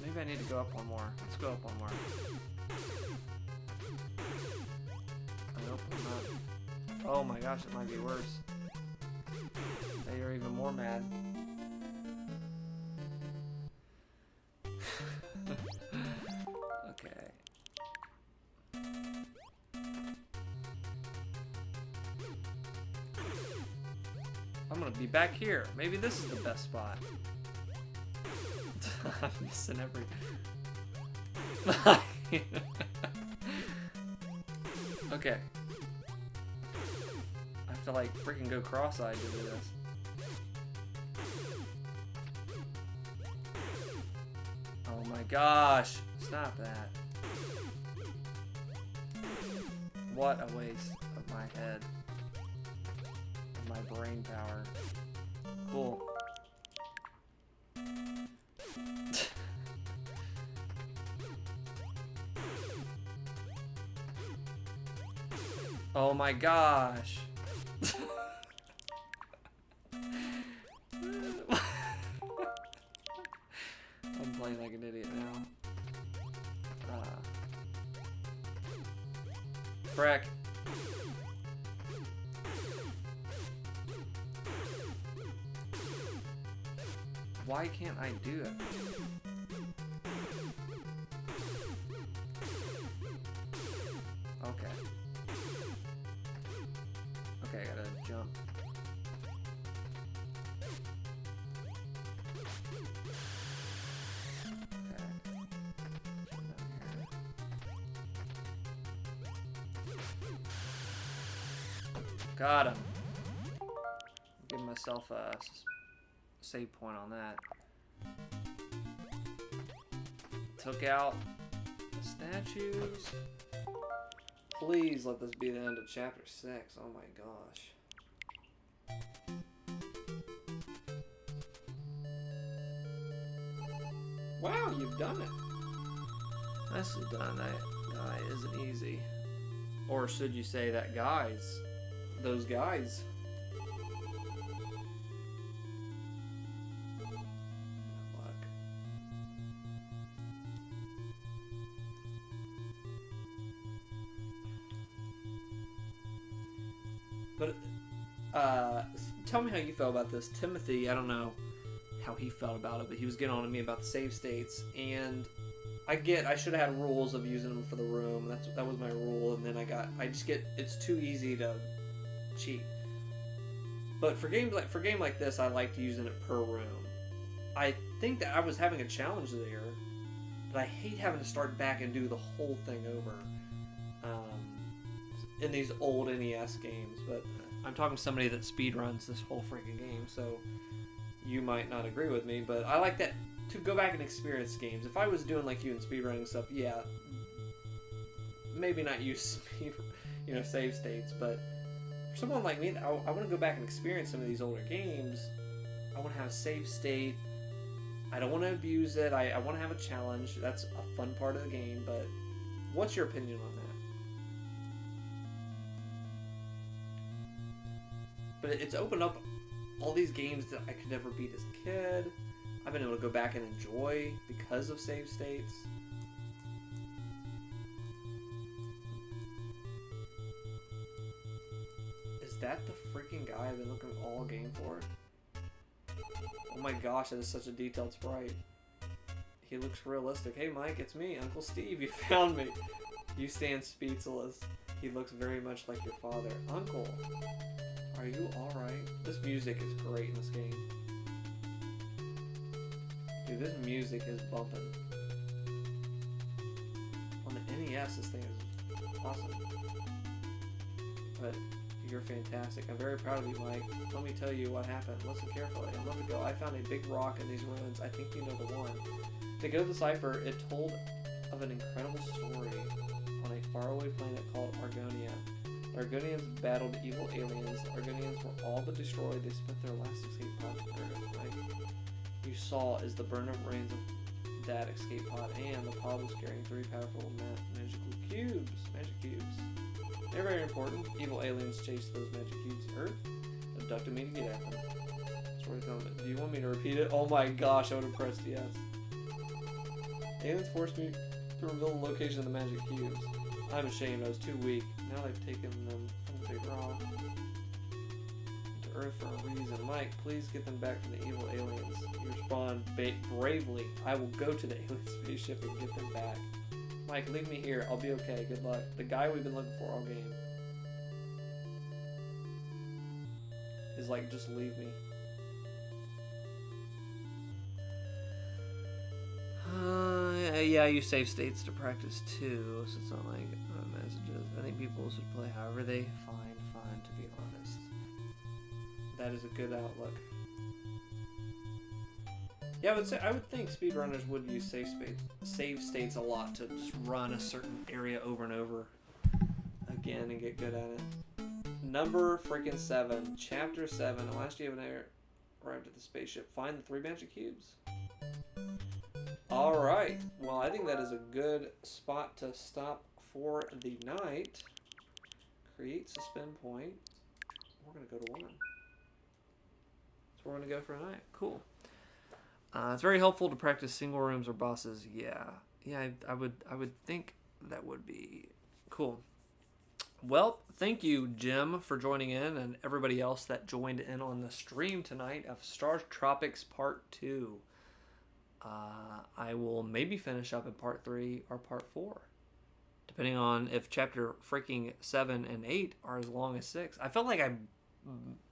Maybe I need to go up one more. Let's go up one more. Nope, I'm not. Oh my gosh, it might be worse. Now you're even more mad. Okay. I'm gonna be back here. Maybe this is the best spot. I'm missing every... Okay. I have to like freaking go cross-eyed to do this. Oh my gosh. Stop that. What a waste of my head. Of my brain power. Cool. Oh my gosh. I'm playing like an idiot now. Frick. Why can't I do it? Okay. Okay, I gotta jump. Got him. Give myself a save point on that. Took out the statues. Please let this be the end of chapter 6. Oh my gosh. Wow, you've done it. Nicely done. That guy isn't easy. Or should you say that guys? Those guys. Luck. But tell me how you felt about this. Timothy, I don't know how he felt about it, but he was getting on to me about the save states, and I should have had rules of using them for the room. That was my rule, and then it's too easy to cheat. But for game like this, I liked using it per room. I think that I was having a challenge there, but I hate having to start back and do the whole thing over in these old NES games. But I'm talking to somebody that speedruns this whole freaking game, so you might not agree with me, but I like that to go back and experience games. If I was doing like you and speedrunning stuff, yeah, maybe not use save states, but for someone like me, I want to go back and experience some of these older games. I want to have a save state. I don't want to abuse it. I want to have a challenge. That's a fun part of the game, but what's your opinion on that? But it's opened up all these games that I could never beat as a kid. I've been able to go back and enjoy because of save states. Is that the freaking guy I've been looking all game for? Oh my gosh, that is such a detailed sprite. He looks realistic. Hey Mike, it's me, Uncle Steve. You found me. You stand speechless. He looks very much like your father. Uncle, are you alright? This music is great in this game. Dude, this music is bumping. On the NES, this thing is awesome. But you're fantastic. I'm very proud of you, Mike. Let me tell you what happened. Listen carefully. A month ago, I found a big rock in these ruins. I think you know the one. To go to the cipher, it told of an incredible story on a faraway planet called Argonia. The Argonians battled evil aliens. The Argonians were all but destroyed. They spent their last escape pod on Earth. Like you saw is the burn-up remains of that escape pod, and the pod was carrying 3 powerful magical cubes. Magic cubes. They're very important. Evil aliens chased those magic cubes to Earth, abducted me to get at them. Story comment. Do you want me to repeat it? Oh my gosh, I would have pressed yes. Aliens forced me to reveal the location of the magic cubes. I'm ashamed, I was too weak. Now they've taken them from the big rock to Earth for a reason. Mike, please get them back from the evil aliens. You respond bravely. I will go to the alien spaceship and get them back. Mike, leave me here. I'll be okay. Good luck. The guy we've been looking for all game is like, just leave me. Yeah, I use save states to practice too, so it's not like messages. I think people should play however they find fun, to be honest. That is a good outlook. Yeah, I would think speedrunners would use save states a lot to just run a certain area over and over again and get good at it. Number freaking 7, chapter 7. The last you haven't arrived at the spaceship. Find the 3 magic cubes. Alright, well I think that is a good spot to stop for the night. Create suspend point. We're going to go to 1. So we're going to go for a night. Cool. It's very helpful to practice single rooms or bosses. Yeah, I would think that would be cool. Well, thank you, Jim, for joining in, and everybody else that joined in on the stream tonight of StarTropics Part 2. I will maybe finish up in Part 3 or Part 4, depending on if chapter freaking 7 and 8 are as long as 6. I felt like I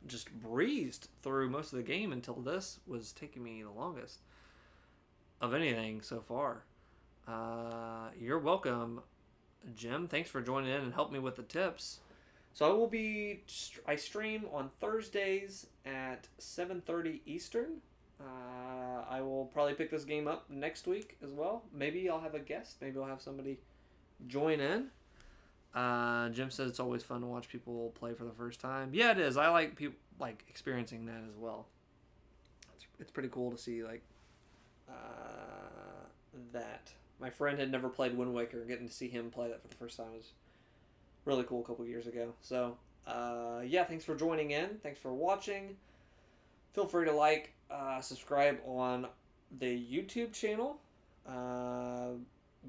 just breezed through most of the game until this was taking me the longest of anything so far. You're welcome, Jim. Thanks for joining in and helping me with the tips. So I stream on Thursdays at 7:30 Eastern. I will probably pick this game up next week as well. Maybe I'll have a guest. Maybe I'll have somebody join in. Jim says it's always fun to watch people play for the first time. Yeah, it is. I like people like experiencing that as well. It's pretty cool to see that. My friend had never played Wind Waker. Getting to see him play that for the first time was really cool a couple years ago. So, yeah, thanks for joining in. Thanks for watching. Feel free to subscribe on the YouTube channel.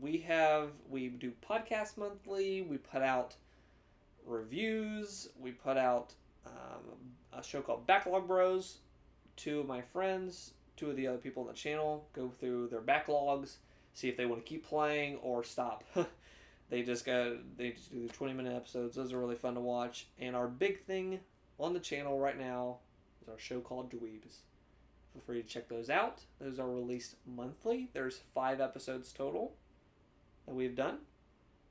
We do podcasts monthly. We put out reviews. We put out a show called Backlog Bros. Two of my friends, two of the other people on the channel go through their backlogs, see if they want to keep playing or stop. They just do the 20-minute episodes. Those are really fun to watch. And our big thing on the channel right now is our show called Dweebs. Feel free to check those out. Those are released monthly. There's 5 episodes total that we've done.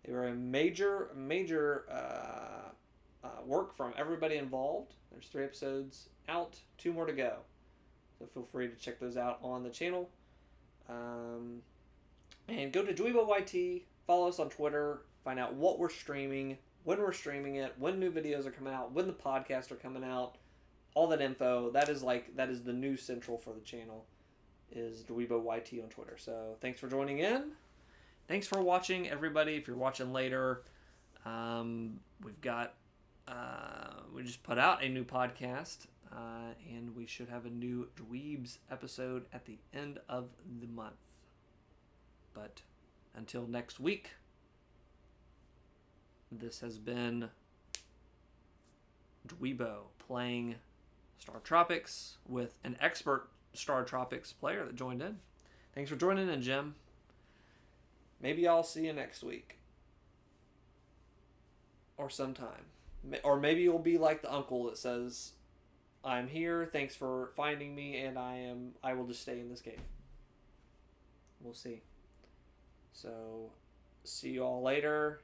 They were a major work from everybody involved. There's 3 episodes out, 2 more to go. So feel free to check those out on the channel. And go to DweeboYT. Follow us on Twitter. Find out what we're streaming, when we're streaming it, when new videos are coming out, when the podcasts are coming out. All that info. That is the news central for the channel. Is DweeboYT on Twitter. So thanks for joining in. Thanks for watching, everybody. If you're watching later, we just put out a new podcast, and we should have a new Dweebs episode at the end of the month. But until next week, this has been Dweebo playing StarTropics with an expert StarTropics player that joined in. Thanks for joining in, Jim. Maybe I'll see you next week. Or sometime. Or maybe you'll be like the uncle that says, I'm here, thanks for finding me, and I will just stay in this game. We'll see. So, see you all later.